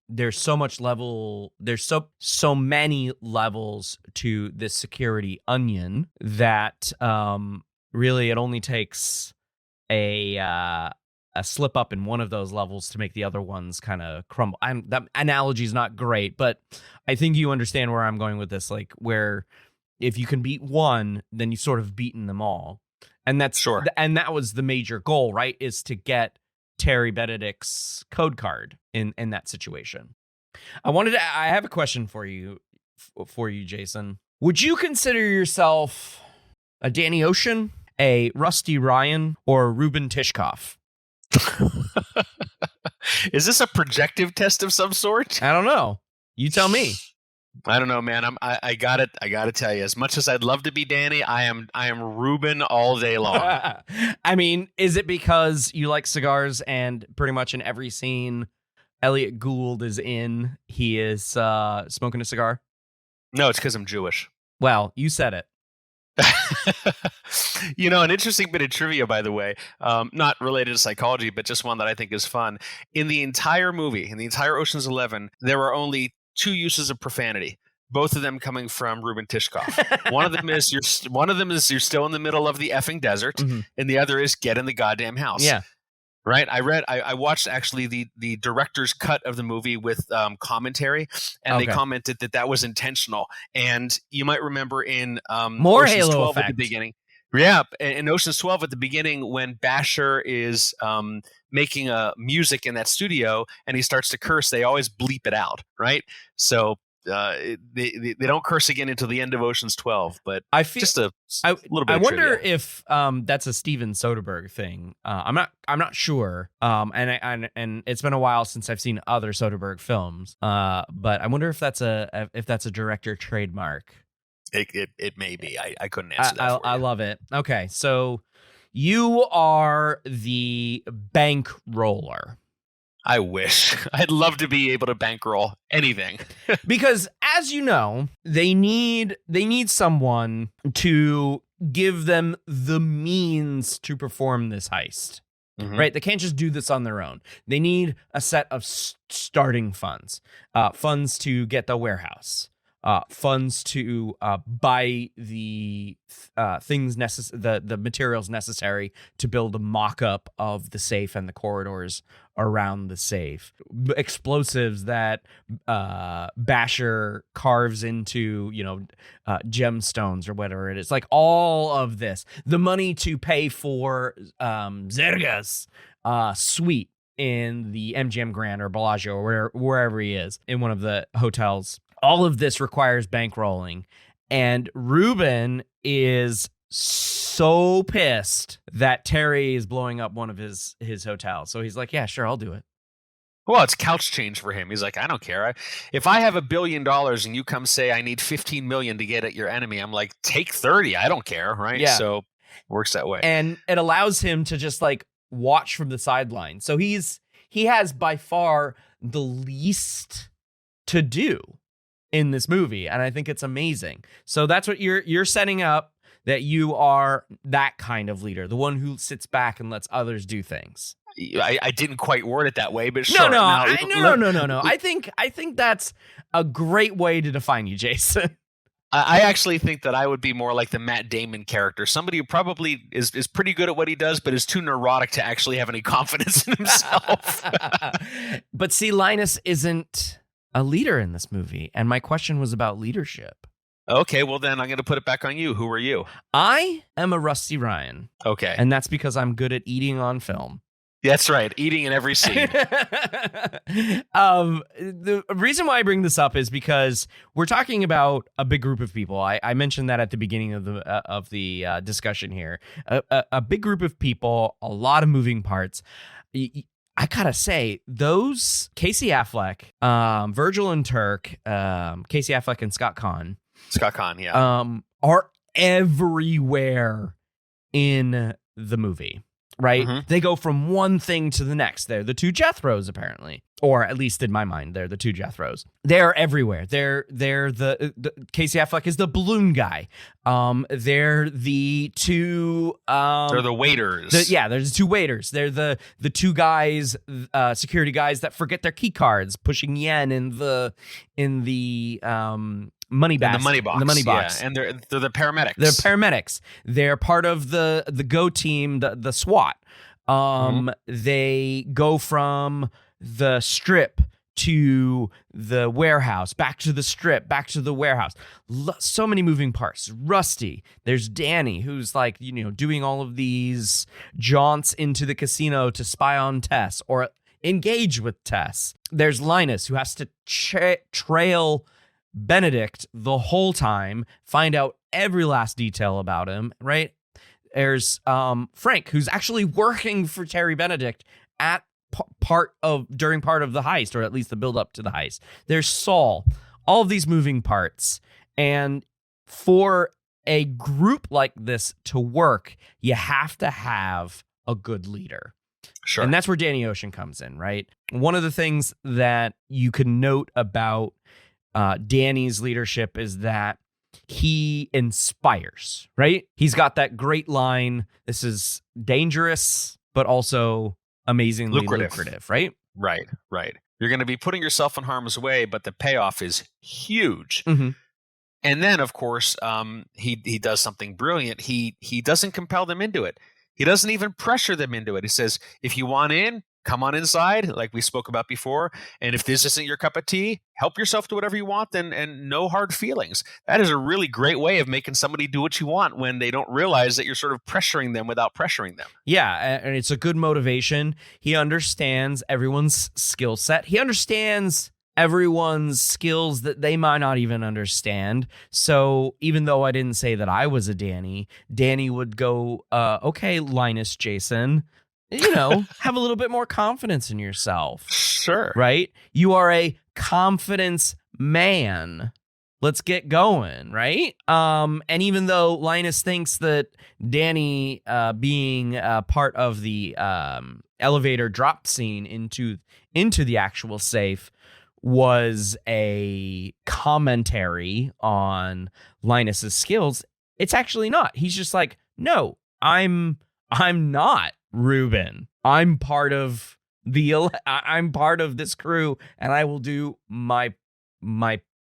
there's so many levels to this security onion that really it only takes a slip up in one of those levels to make the other ones kind of crumble. That analogy is not great, but I think you understand where I'm going with this. Like where if you can beat one, then you've sort of beaten them all. And that's sure. And that was the major goal, right? Is to get Terry Benedict's code card in that situation. I have a question for you, Jason. Would you consider yourself a Danny Ocean, a Rusty Ryan, or a Ruben Tishkoff? Is this a projective test of some sort? I don't know. You tell me. I don't know, man. I gotta tell you. As much as I'd love to be Danny, I am Ruben all day long. I mean, is it because you like cigars and pretty much in every scene Elliot Gould is in, he is smoking a cigar? No, it's because I'm Jewish. Well, you said it. An interesting bit of trivia, by the way, not related to psychology, but just one that I think is fun. In the entire movie, in the entire Ocean's 11, there are only 2 uses of profanity. Both of them coming from Ruben Tishkoff. One of them is you're still in the middle of the effing desert, Mhm. and the other is get in the goddamn house. Yeah. Right. I watched actually the director's cut of the movie with commentary, and they Okay. commented that was intentional. And you might remember in More Ocean's Halo 12 at effect. the beginning. Yeah, in Ocean's 12 at the beginning, when Basher is making music in that studio and he starts to curse, they always bleep it out, right? So they don't curse again until the end of Ocean's 12. But I feel just a I little bit. I of wonder trivia. if that's a Steven Soderbergh thing. I'm not sure. And it's been a while since I've seen other Soderbergh films. But I wonder if that's a director trademark. It may be. I couldn't answer that. For you. I love it. Okay, so you are the bank roller. I wish. I'd love to be able to bankroll anything. Because as you know, they need someone to give them the means to perform this heist. Mhm. Right? They can't just do this on their own. They need a set of starting funds. Funds to get the warehouse. Funds to buy the things the materials necessary to build a mock-up of the safe and the corridors around the safe. Explosives that Basher carves into, gemstones or whatever it is. Like all of this. The money to pay for Zerga's suite in the MGM Grand or Bellagio or wherever he is in one of the hotels. All of this requires bankrolling, and Ruben is so pissed that Terry is blowing up one of his hotels. So he's like, yeah, sure, I'll do it. Well, it's couch change for him. He's like, I don't care. If I have $1 billion and you come say I need 15 million to get at your enemy, I'm like, take 30. I don't care, right? Yeah. So works that way. And it allows him to just like watch from the sideline. So he has by far the least to do in this movie, and I think it's amazing. So that's what you're setting up, that you are that kind of leader, the one who sits back and lets others do things. I didn't quite word it that way, but sure. No. I think that's a great way to define you, Jason. I actually think that I would be more like the Matt Damon character, somebody who probably is pretty good at what he does, but is too neurotic to actually have any confidence in himself. But see, Linus isn't a leader in this movie, and my question was about leadership. Okay, well then I'm going to put it back on you. Who are you? I am a Rusty Ryan. Okay. And that's because I'm good at eating on film. That's right, eating in every scene. The reason why I bring this up is because we're talking about a big group of people. I mentioned that at the beginning of the discussion here. A big group of people, a lot of moving parts. I gotta say, those Casey Affleck, Virgil and Turk, Casey Affleck and Scott Conn, yeah, are everywhere in the movie. Right? Mm-hmm. They go from one thing to the next. They're the 2 Jethros, apparently. Or at least in my mind, they're the 2 Jethros. They're everywhere. They're the Casey Affleck is the balloon guy. They're the 2 they're the waiters. There's 2 waiters. They're the 2 guys, security guys that forget their key cards, pushing yen in the money box. The money box. Yeah. And they're the paramedics. They're paramedics. They're part of the Go team, the SWAT. They go from the strip to the warehouse, back to the strip, back to the warehouse. So many moving parts. Rusty. There's Danny, who's like, doing all of these jaunts into the casino to spy on Tess or engage with Tess. There's Linus, who has to trail Benedict the whole time, find out every last detail about him, right? There's Frank, who's actually working for Terry Benedict at during part of the heist, or at least the build up to the heist. There's Saul, all of these moving parts. And for a group like this to work, you have to have a good leader. Sure. And that's where Danny Ocean comes in, right? One of the things that you can note about Danny's leadership is that he inspires, right? He's got that great line. This is dangerous, but also amazingly lucrative, right? Right. You're going to be putting yourself in harm's way, but the payoff is huge. Mm-hmm. And then, of course, he does something brilliant. He doesn't compel them into it. He doesn't even pressure them into it. He says, if you want in, come on inside, like we spoke about before. And if this isn't your cup of tea, help yourself to whatever you want, and no hard feelings. That is a really great way of making somebody do what you want when they don't realize that you're sort of pressuring them without pressuring them. Yeah, and it's a good motivation. He understands everyone's skill set. He understands everyone's skills that they might not even understand. So even though I didn't say that I was a Danny would go, okay, Linus Jason, have a little bit more confidence in yourself. Sure. Right? You are a confidence man. Let's get going, right? And even though Linus thinks that Danny being part of the elevator drop scene into the actual safe was a commentary on Linus's skills, it's actually not. He's just like, no, I'm not Ruben. I'm part of this crew, and I will do my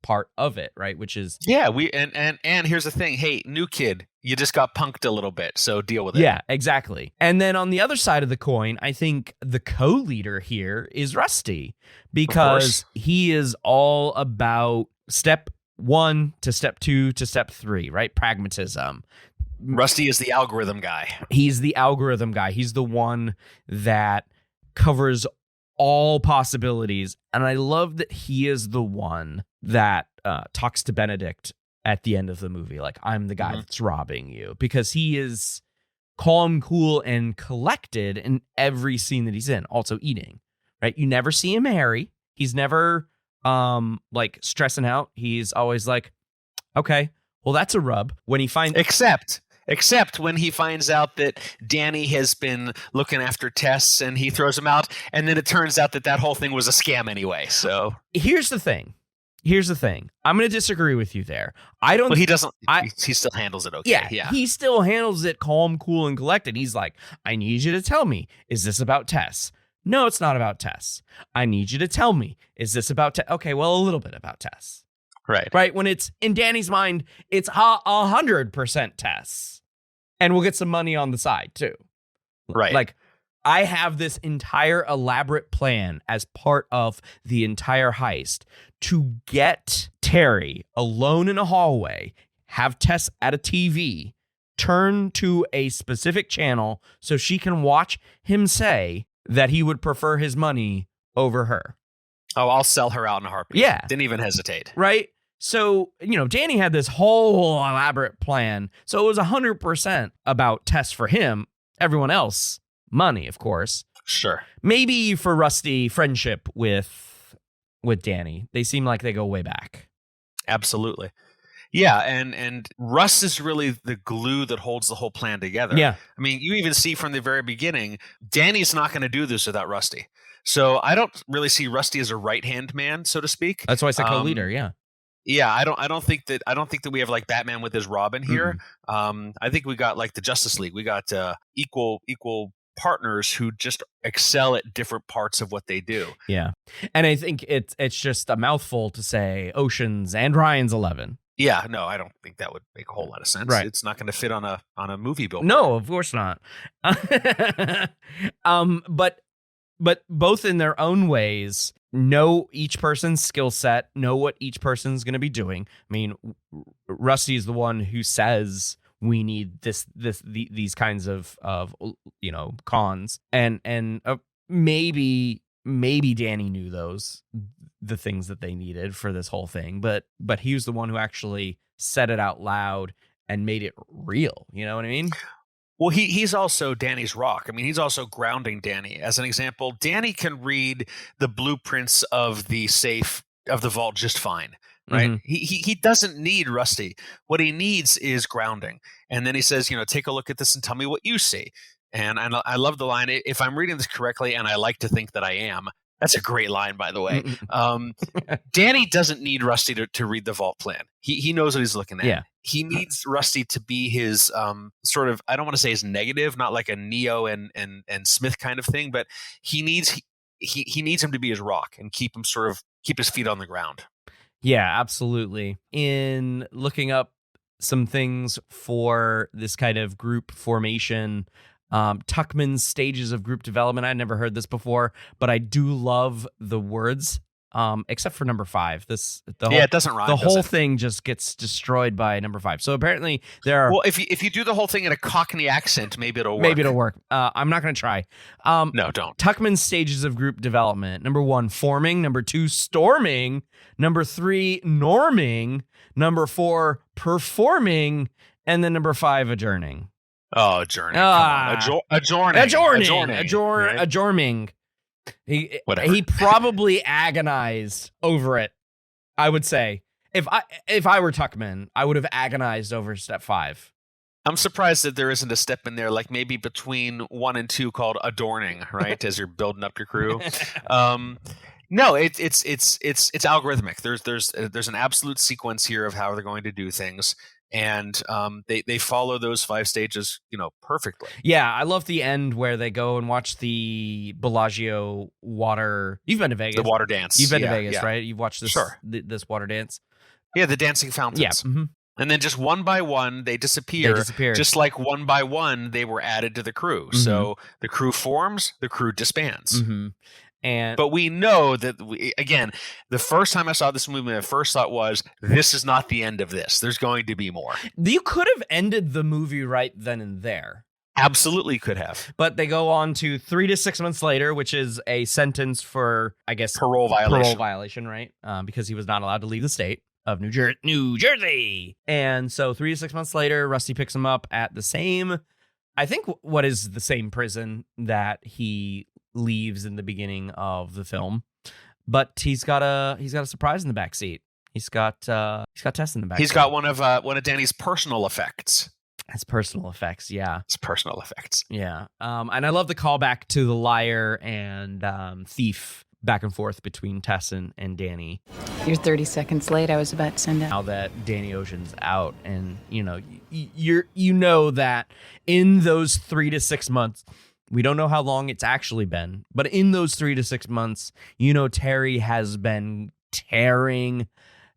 part of it, right? Which is and here's the thing. Hey, new kid, you just got punked a little bit, so deal with it. Yeah, exactly. And then on the other side of the coin, I think the co-leader here is Rusty, because he is all about step 1 to step 2 to step 3, right? Pragmatism. Rusty is the algorithm guy. He's the algorithm guy. He's the one that covers all possibilities. And I love that he is the one that talks to Benedict at the end of the movie. Like, I'm the guy that's robbing you, because he is calm, cool, and collected in every scene that he's in. Also eating, right? You never see him hairy. He's never like stressing out. He's always like, okay, well, that's a rub. When he finds Except when he finds out that Danny has been looking after Tess and he throws him out, and then it turns out that whole thing was a scam anyway. So here's the thing. I'm going to disagree with you there. I don't. Well, he doesn't. He still handles it okay. Yeah. He still handles it calm, cool, and collected. He's like, I need you to tell me, is this about Tess? No, it's not about Tess. I need you to tell me, is this about Tess? Okay, well, a little bit about Tess. Right. When it's in Danny's mind, it's 100% Tess. And we'll get some money on the side too. Right. Like, I have this entire elaborate plan as part of the entire heist to get Terry alone in a hallway, have Tess at a TV, turn to a specific channel so she can watch him say that he would prefer his money over her. Oh, I'll sell her out in a heartbeat. Yeah. Didn't even hesitate. Right? So, Danny had this whole elaborate plan. So it was 100% about Tess for him. Everyone else, money, of course. Sure. Maybe for Rusty, friendship with Danny. They seem like they go way back. Absolutely. Yeah, and Russ is really the glue that holds the whole plan together. Yeah. I mean, you even see from the very beginning, Danny's not going to do this without Rusty. So I don't really see Rusty as a right-hand man, so to speak. That's why I said co-leader, yeah. Yeah, I don't think that we have like Batman with his Robin here. I think we got like the Justice League. We got equal partners who just excel at different parts of what they do. Yeah. And I think it's just a mouthful to say Ocean's and Ryan's 11. Yeah, no, I don't think that would make a whole lot of sense. Right. It's not going to fit on a movie billboard. No, of course not. But both in their own ways know each person's skill set, know what each person's going to be doing. I mean, Rusty is the one who says we need these kinds of cons, and maybe Danny knew the things that they needed for this whole thing, but he was the one who actually said it out loud and made it real. You know what I mean? Well, he's also Danny's rock. I mean, he's also grounding Danny. As an example, Danny can read the blueprints of the safe, of the vault just fine, right? Mm-hmm. He doesn't need Rusty. What he needs is grounding. And then he says, take a look at this and tell me what you see. And I love the line, if I'm reading this correctly, and I like to think that I am, That's a great line, by the way. Danny doesn't need Rusty to read the vault plan. He knows what he's looking at. Yeah. He needs Rusty to be his sort of, I don't want to say his negative, not like a Neo and Smith kind of thing, but he needs him to be his rock and keep his feet on the ground. Yeah, absolutely. In looking up some things for this kind of group formation, Tuckman's stages of group development. I'd never heard this before, but I do love the words, except for number 5. It doesn't rhyme. The whole thing just gets destroyed by number 5. So apparently there are. Well, if you do the whole thing in a Cockney accent, maybe it'll work. Maybe it'll work. I'm not going to try. No, don't. Tuckman's stages of group development. Number 1, forming. Number 2, storming. Number 3, norming. Number 4, performing. And then number 5, adjourning. Oh, adjourning. Adjourning. He probably agonized over it. I would say if I were Tuckman, I would have agonized over step 5. I'm surprised that there isn't a step in there, like maybe between 1 and 2, called adorning, right? As you're building up your crew. No, it's algorithmic. There's an absolute sequence here of how they're going to do things. And they follow those 5 stages, perfectly. Yeah, I love the end where they go and watch the Bellagio water. You've been to Vegas. The water dance. You've been to Vegas, right? You've watched this this water dance. Yeah, the dancing fountains. Yeah. Mm-hmm. And then just one by one, they disappear. Just like one by one, they were added to the crew. Mm-hmm. So the crew forms, the crew disbands. Mm-hmm. But we know that, again, the first time I saw this movie, my first thought was, this is not the end of this. There's going to be more. You could have ended the movie right then and there. Absolutely could have. But they go on to 3 to 6 months later, which is a sentence for, I guess, parole violation, right? Because he was not allowed to leave the state of New Jersey. And so 3 to 6 months later, Rusty picks him up at the same, I think what is the same prison that he leaves in the beginning of the film, but he's got a surprise in the back seat. He's got Tess in the back. He's got one of Danny's personal effects. His personal effects, yeah. His personal effects, yeah. And I love the callback to the liar and thief back and forth between Tess and Danny. You're 30 seconds late. I was about to send out. Now that Danny Ocean's out, and you know that in those 3 to 6 months. We don't know how long it's actually been, but in those 3 to 6 months, Terry has been tearing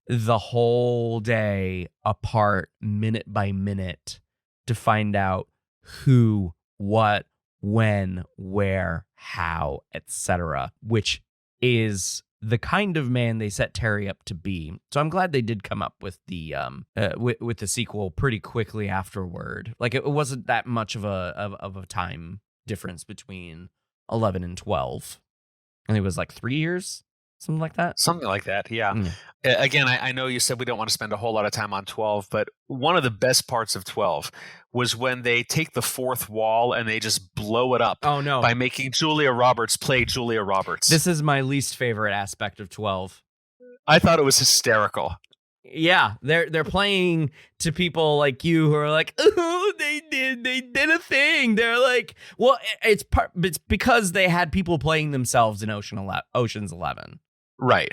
the whole day apart, minute by minute, to find out who, what, when, where, how, etc., which is the kind of man they set Terry up to be. So I'm glad they did come up with the with the sequel pretty quickly afterward. Like it wasn't that much of a time difference between 11 and 12. I think it was like 3 years, something like that. Something like that, yeah. Again, I know you said we don't want to spend a whole lot of time on 12, but one of the best parts of 12 was when they take the fourth wall and they just blow it up. Oh, no. By making Julia Roberts play Julia Roberts. This is my least favorite aspect of 12. I thought it was hysterical. Yeah, they're playing to people like you who are like, oh, they did a thing. They're like, well, it's because they had people playing themselves in Ocean's 11. Right.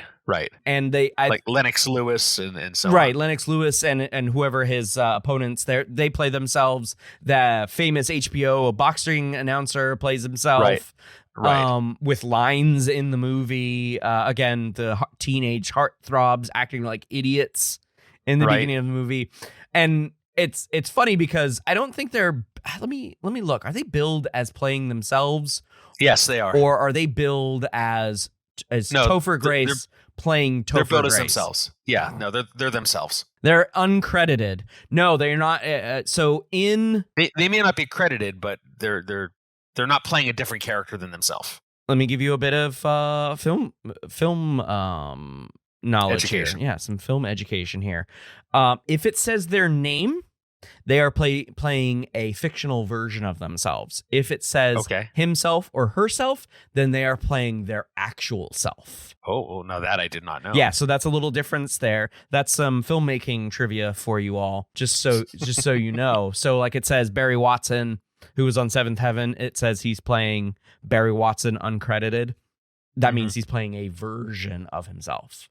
And like Lennox Lewis and so on. Right, Lennox Lewis and whoever his opponents there, they play themselves. The famous HBO boxing announcer plays himself. Right. With lines in the movie. Again, the teenage heartthrobs acting like idiots in the beginning of the movie. And it's funny because I don't think they're, let me look. Are they billed as playing themselves? Yes, they are. Or are they billed as Topher Grace playing Topher Grace? They're billed as themselves. Yeah, no, they're themselves. They're uncredited. No, they're not. They may not be credited, but they're not playing a different character than themselves. Let me give you a bit of film knowledge education. Here. Yeah, some film education here. If it says their name, they are playing a fictional version of themselves. If it says himself or herself, then they are playing their actual self. Oh, no, that I did not know. Yeah, so that's a little difference there. That's some filmmaking trivia for you all, just so you know. So like it says Barry Watson, who was on Seventh Heaven, it says he's playing Barry Watson uncredited. that means he's playing a version of himself.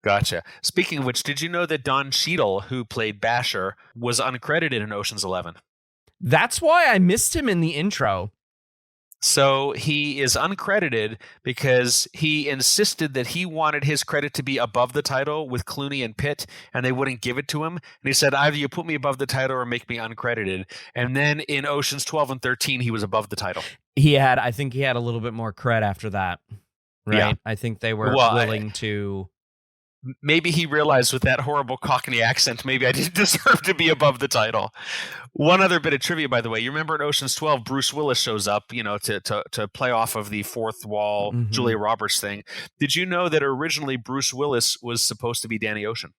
Gotcha. Speaking of which, did you know that Don Cheadle, who played Basher, was uncredited in Ocean's 11? That's why I missed him in the intro. So he is uncredited because he insisted that he wanted his credit to be above the title with Clooney and Pitt, and they wouldn't give it to him. And he said, either you put me above the title or make me uncredited. And then in Oceans 12 and 13, he was above the title. I think he had a little bit more cred after that. Right? Yeah. I think they were willing to... Maybe he realized with that horrible Cockney accent, maybe I didn't deserve to be above the title. One other bit of trivia, by the way, you remember in Ocean's 12, Bruce Willis shows up, to play off of the fourth wall Julia Roberts thing. Did you know that originally Bruce Willis was supposed to be Danny Ocean?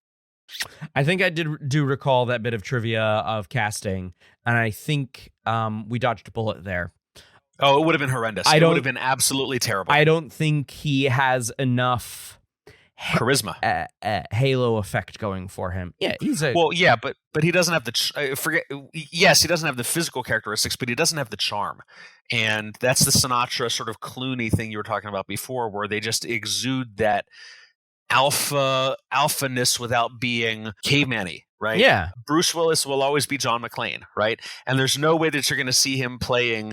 I think I do recall that bit of trivia of casting, and I think we dodged a bullet there. Oh, it would have been horrendous. It would have been absolutely terrible. I don't think he has enough charisma, halo effect going for him. Yeah, but he doesn't have the Yes, he doesn't have the physical characteristics, but he doesn't have the charm, and that's the Sinatra sort of Clooney thing you were talking about before, where they just exude that alphaness without being caveman-y, right? Yeah, Bruce Willis will always be John McClane, right? And there's no way that you're going to see him playing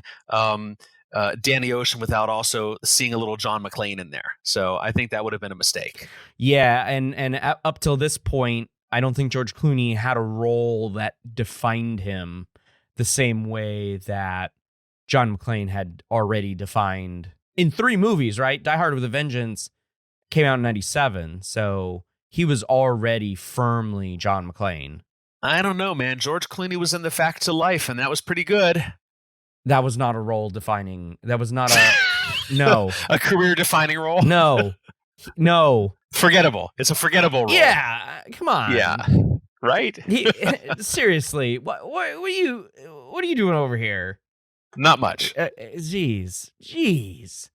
Danny Ocean without also seeing a little John McClane in there. So I think that would have been a mistake. Yeah, and up till this point, I don't think George Clooney had a role that defined him the same way that John McClane had already defined in 3 movies, right? Die Hard with a Vengeance came out in 97, so he was already firmly John McClane. I don't know, man. George Clooney was in The Facts of Life, and that was pretty good. That was not a role defining. That was not a no. A career defining role? No. Forgettable. It's a forgettable role. Yeah. Come on. Yeah. Right? Seriously. What are you doing over here? Not much. Jeez.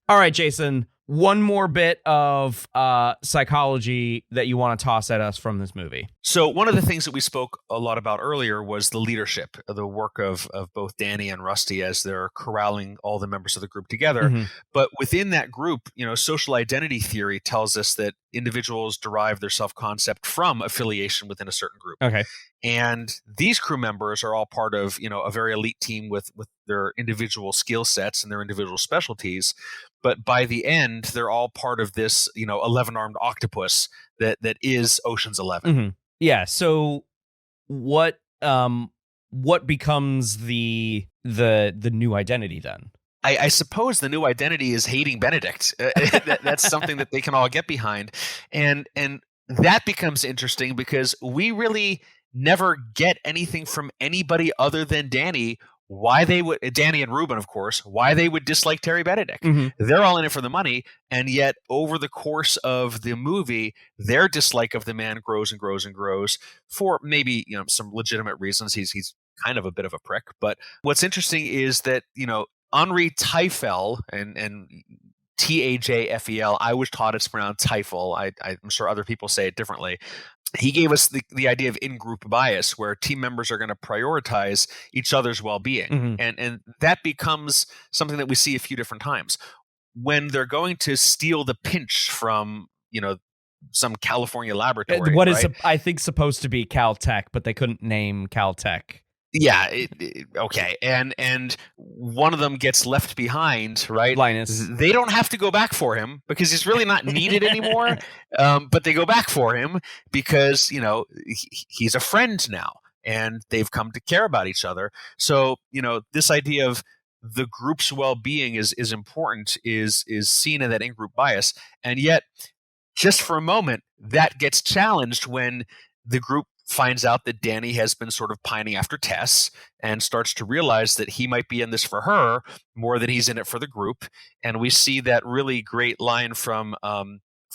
All right, Jason. One more bit of psychology that you want to toss at us from this movie. So one of the things that we spoke a lot about earlier was the leadership, the work of both Danny and Rusty as they're corralling all the members of the group together. Mm-hmm. But within that group, social identity theory tells us that individuals derive their self-concept from affiliation within a certain group. Okay. And these crew members are all part of, a very elite team with their individual skill sets and their individual specialties. But by the end, they're all part of this, 11-armed octopus that is Ocean's 11. Mm-hmm. Yeah. So what becomes the new identity then? I suppose the new identity is hating Benedict. That's something that they can all get behind. And that becomes interesting because we really never get anything from anybody other than Danny Danny and Ruben, of course, why they would dislike Terry Benedict. Mm-hmm. They're all in it for the money, and yet over the course of the movie, their dislike of the man grows and grows and grows for maybe some legitimate reasons. He's kind of a bit of a prick, but what's interesting is that Henri Teifel and Tajfel. I was taught it's pronounced Teifel. I'm sure other people say it differently. He gave us the idea of in-group bias, where team members are going to prioritize each other's well-being. Mm-hmm. And that becomes something that we see a few different times. When they're going to steal the pinch from, some California laboratory. What right? is, I think, supposed to be Caltech, but they couldn't name Caltech. Yeah, okay. And one of them gets left behind, right? Linus. They don't have to go back for him because he's really not needed anymore. But they go back for him because, he's a friend now and they've come to care about each other. So, this idea of the group's well-being is important, is seen in that in-group bias. And yet, just for a moment, that gets challenged when the group finds out that Danny has been sort of pining after Tess and starts to realize that he might be in this for her more than he's in it for the group. And we see that really great line from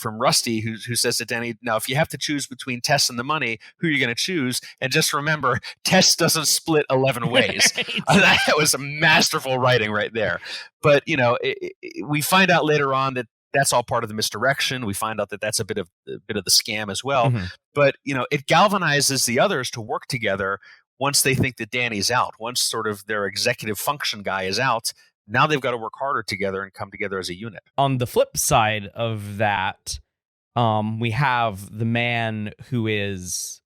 Rusty, who says to Danny, now, if you have to choose between Tess and the money, who are you going to choose? And just remember, Tess doesn't split 11 ways. Right. That was masterful writing right there. But, we find out later on that that's all part of the misdirection. We find out that that's a bit of the scam as well. Mm-hmm. But, it galvanizes the others to work together once they think that Danny's out. Once sort of their executive function guy is out, now they've got to work harder together and come together as a unit. On the flip side of that, we have the man who is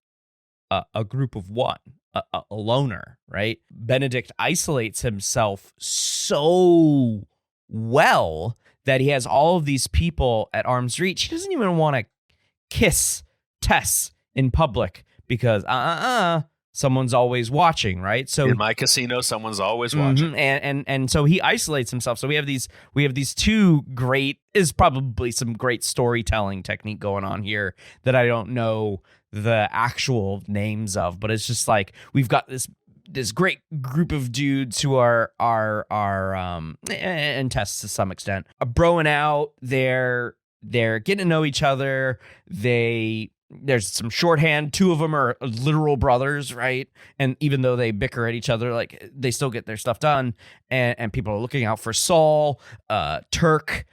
a group of one, a loner, right? Benedict isolates himself so well that he has all of these people at arm's reach. He doesn't even want to kiss Tess in public because someone's always watching, right? So in my casino, someone's always watching. And so he isolates himself. So we have these two great, is probably some great storytelling technique going on here that I don't know the actual names of, but it's just like we've got this great group of dudes who are and Tess to some extent are broing out. They're getting to know each other. There's some shorthand. Two of them are literal brothers, right? And even though they bicker at each other, like they still get their stuff done. And people are looking out for Saul. Turk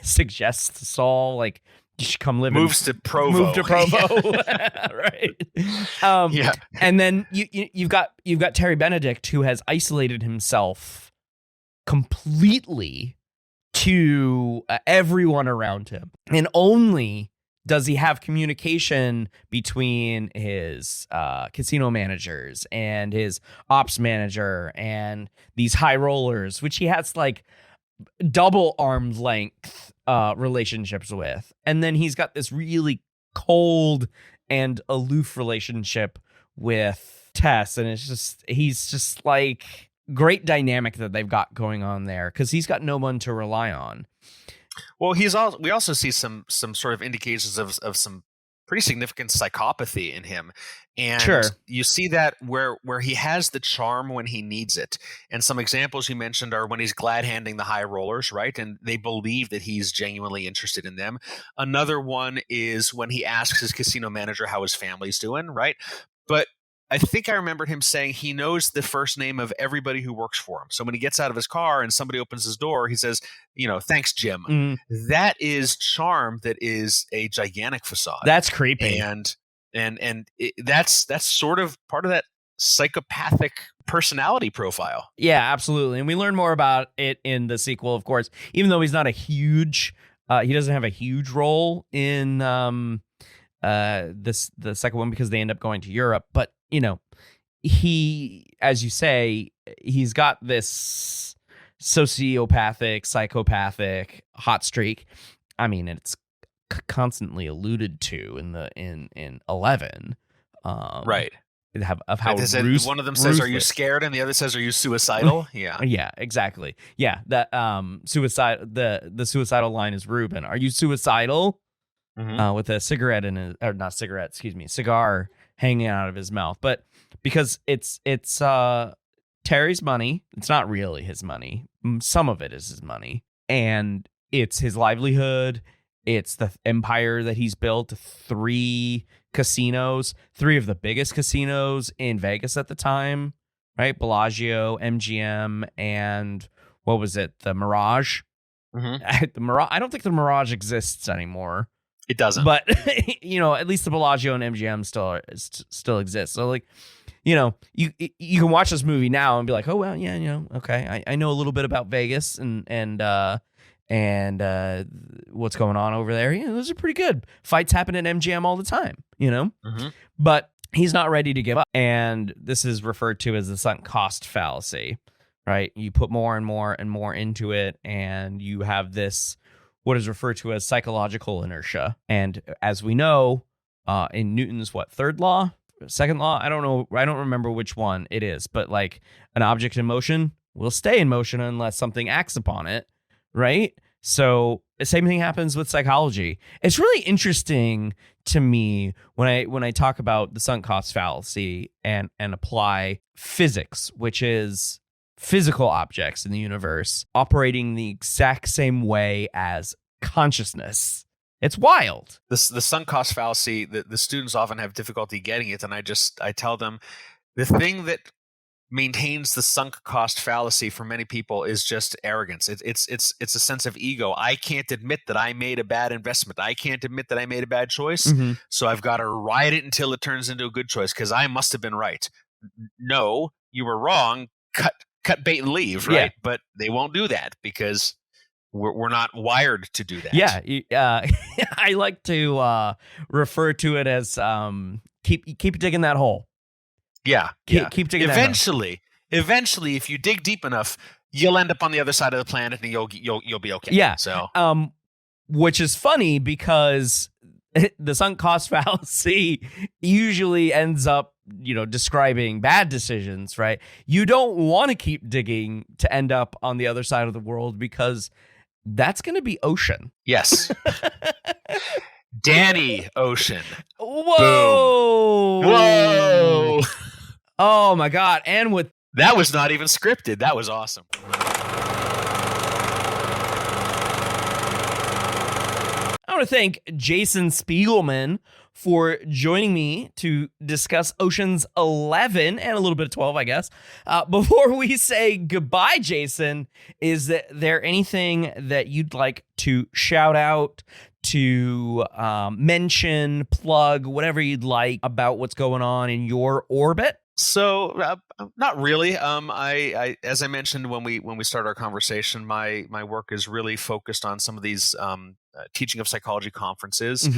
suggests to Saul, like, you should come live. Move to Provo, right? Yeah. And then you've got Terry Benedict, who has isolated himself completely to everyone around him, and only does he have communication between his casino managers and his ops manager and these high rollers, which he has like double arm's length relationships with. And then he's got this really cold and aloof relationship with Tess. And he's just like great dynamic that they've got going on there because he's got no one to rely on. Well, we also see some sort of indications of some pretty significant psychopathy in him. And sure, you see that where he has the charm when he needs it. And some examples you mentioned are when he's glad handing the high rollers, right? And they believe that he's genuinely interested in them. Another one is when he asks his casino manager how his family's doing, right? But I think I remembered him saying he knows the first name of everybody who works for him. So when he gets out of his car and somebody opens his door, he says, thanks, Jim. That is charm. That is a gigantic facade. That's creepy. And that's sort of part of that psychopathic personality profile. Yeah, absolutely. And we learn more about it in the sequel, of course, even though he's not he doesn't have a huge role in the second one because they end up going to Europe. But he, as you say, he's got this sociopathic, psychopathic hot streak. I mean, it's constantly alluded to in 11, right? Of how one of them says, "Are you scared?" and the other says, "Are you suicidal?" Yeah, yeah, exactly. Yeah, that suicide. The suicidal line is Ruben. Are you suicidal? With a cigarette cigar hanging out of his mouth. But because it's Terry's money, it's not really his money. Some of it is his money, and it's his livelihood. It's the empire that he's built. 3 casinos, 3 of the biggest casinos in Vegas at the time, right? Bellagio, MGM, and what was it? The Mirage. The Mirage. I don't think the Mirage exists anymore. It doesn't. But, at least the Bellagio and MGM still exist. So, like, you can watch this movie now and be like, oh, well, yeah, okay. I know a little bit about Vegas and what's going on over there. Yeah, those are pretty good. Fights happen at MGM all the time, But he's not ready to give up. And this is referred to as the sunk cost fallacy, right? You put more and more and more into it, and you have this what is referred to as psychological inertia. And as we know, in Newton's third law, second law, I don't know, I don't remember which one it is, but like an object in motion will stay in motion unless something acts upon it, right? So the same thing happens with psychology. It's really interesting to me when I talk about the sunk cost fallacy and apply physics, which is physical objects in the universe operating the exact same way as consciousness. It's wild. The sunk cost fallacy, the students often have difficulty getting it, and I tell them the thing that maintains the sunk cost fallacy for many people is just arrogance. It's a sense of ego. I can't admit that I made a bad investment. I can't admit that I made a bad choice. So I've got to ride it until it turns into a good choice because I must have been right. No, you were wrong. Cut cut bait and leave, Yeah. right? But they won't do that because we're not wired to do that. Yeah, I like to refer to it as keep digging that hole. Yeah. Keep digging that hole. Eventually, if you dig deep enough, you'll end up on the other side of the planet, and you'll be okay. Yeah. So, which is funny because the sunk cost fallacy usually ends up, describing bad decisions, right? You don't want to keep digging to end up on the other side of the world because that's going to be ocean. Yes. Danny Ocean. Whoa. Boom. Whoa. Oh my God. And with that was not even scripted. That was awesome. I want to thank Jason Spiegelman for joining me to discuss Ocean's 11 and a little bit of 12, I guess. Before we say goodbye, Jason, is there anything that you'd like to shout out, to mention, plug, whatever you'd like about what's going on in your orbit? So not really. I as I mentioned when we started our conversation, my work is really focused on some of these teaching of psychology conferences,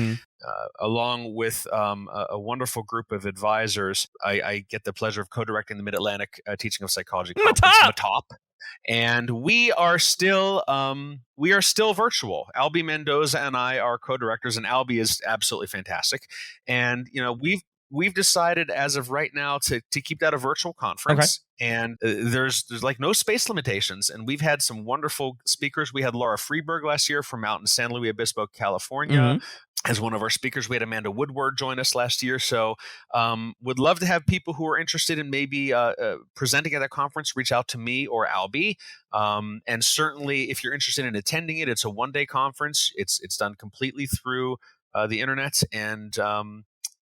along with a wonderful group of advisors. I get the pleasure of co-directing the Mid-Atlantic Teaching of Psychology Conference, MATOP. And we are still virtual. Albie Mendoza and I are co-directors, and Albie is absolutely fantastic. And we've decided as of right now to keep that a virtual conference. Okay. And there's like no space limitations. And we've had some wonderful speakers. We had Laura Freeberg last year from out in San Luis Obispo, California. As one of our speakers. We had Amanda Woodward join us last year. So would love to have people who are interested in maybe presenting at that conference reach out to me or Albie. And certainly if you're interested in attending it, it's a one-day conference. It's done completely through the internet. And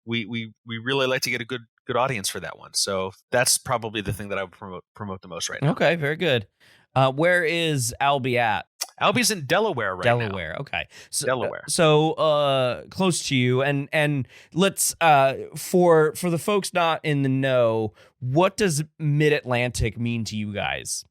we really like to get a good audience for that one. So that's probably the thing that I would promote the most right now. Okay, very good. Where is Albie at? Albie's in Delaware right now. Delaware, okay. So, Delaware. So close to you, and let's for the folks not in the know, what does Mid-Atlantic mean to you guys?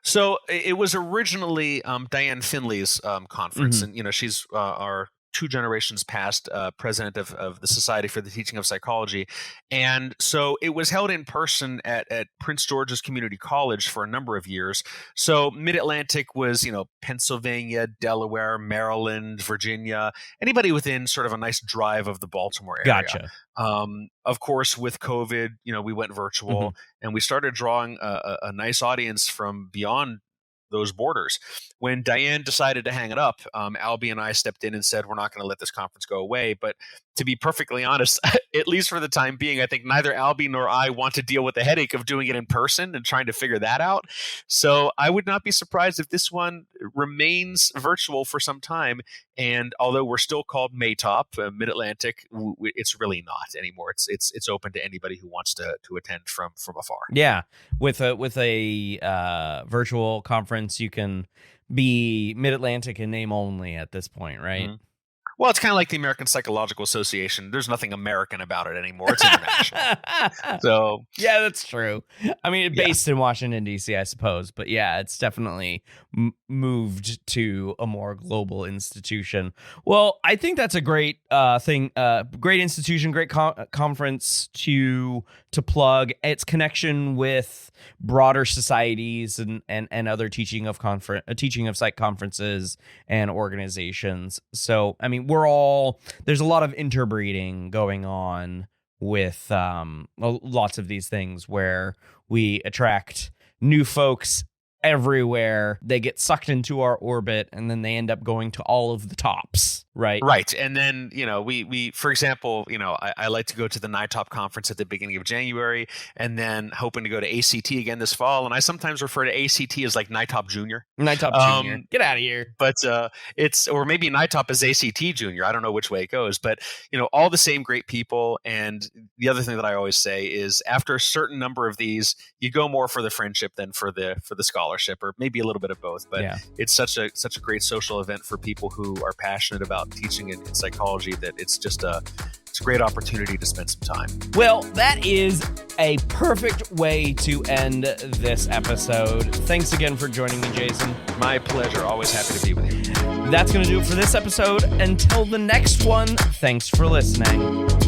So it was originally Diane Finley's conference, and she's our 2 generations past president of the Society for the Teaching of Psychology. And so it was held in person at Prince George's Community College for a number of years. So Mid-Atlantic was, Pennsylvania, Delaware, Maryland, Virginia, anybody within sort of a nice drive of the Baltimore area. Gotcha. Of course, with COVID, we went virtual and we started drawing a nice audience from beyond those borders. When Diane decided to hang it up, Albie and I stepped in and said, we're not going to let this conference go away. But to be perfectly honest, at least for the time being, I think neither Albie nor I want to deal with the headache of doing it in person and trying to figure that out. So I would not be surprised if this one remains virtual for some time. And although we're still called MATOP, Mid-Atlantic, it's really not anymore. It's open to anybody who wants to attend from afar. Yeah, with a virtual conference, you can be Mid-Atlantic in name only at this point, right? Well, it's kind of like the American Psychological Association. There's nothing American about it anymore. It's international. So yeah, that's true. I mean, based in Washington, D.C., I suppose. But yeah, it's definitely moved to a more global institution. Well, I think that's a great thing. Great institution, great conference to plug. Its connection with broader societies and other teaching of psych conferences and organizations. So, I mean, there's a lot of interbreeding going on with lots of these things where we attract new folks everywhere. They get sucked into our orbit and then they end up going to all of the tops, right? Right. And then, we for example, I like to go to the NITOP conference at the beginning of January and then hoping to go to ACT again this fall. And I sometimes refer to ACT as like NITOP Junior. NITOP Junior. Get out of here. But or maybe NITOP is ACT Junior. I don't know which way it goes, but all the same great people. And the other thing that I always say is after a certain number of these, you go more for the friendship than for the scholarship. scholarship, or maybe a little bit of both. But it's such a great social event for people who are passionate about teaching in psychology that it's just it's a great opportunity to spend some time. Well, that is a perfect way to end this episode. Thanks again for joining me, Jason. My pleasure. Always happy to be with you. That's going to do it for this episode. Until the next one, thanks for listening.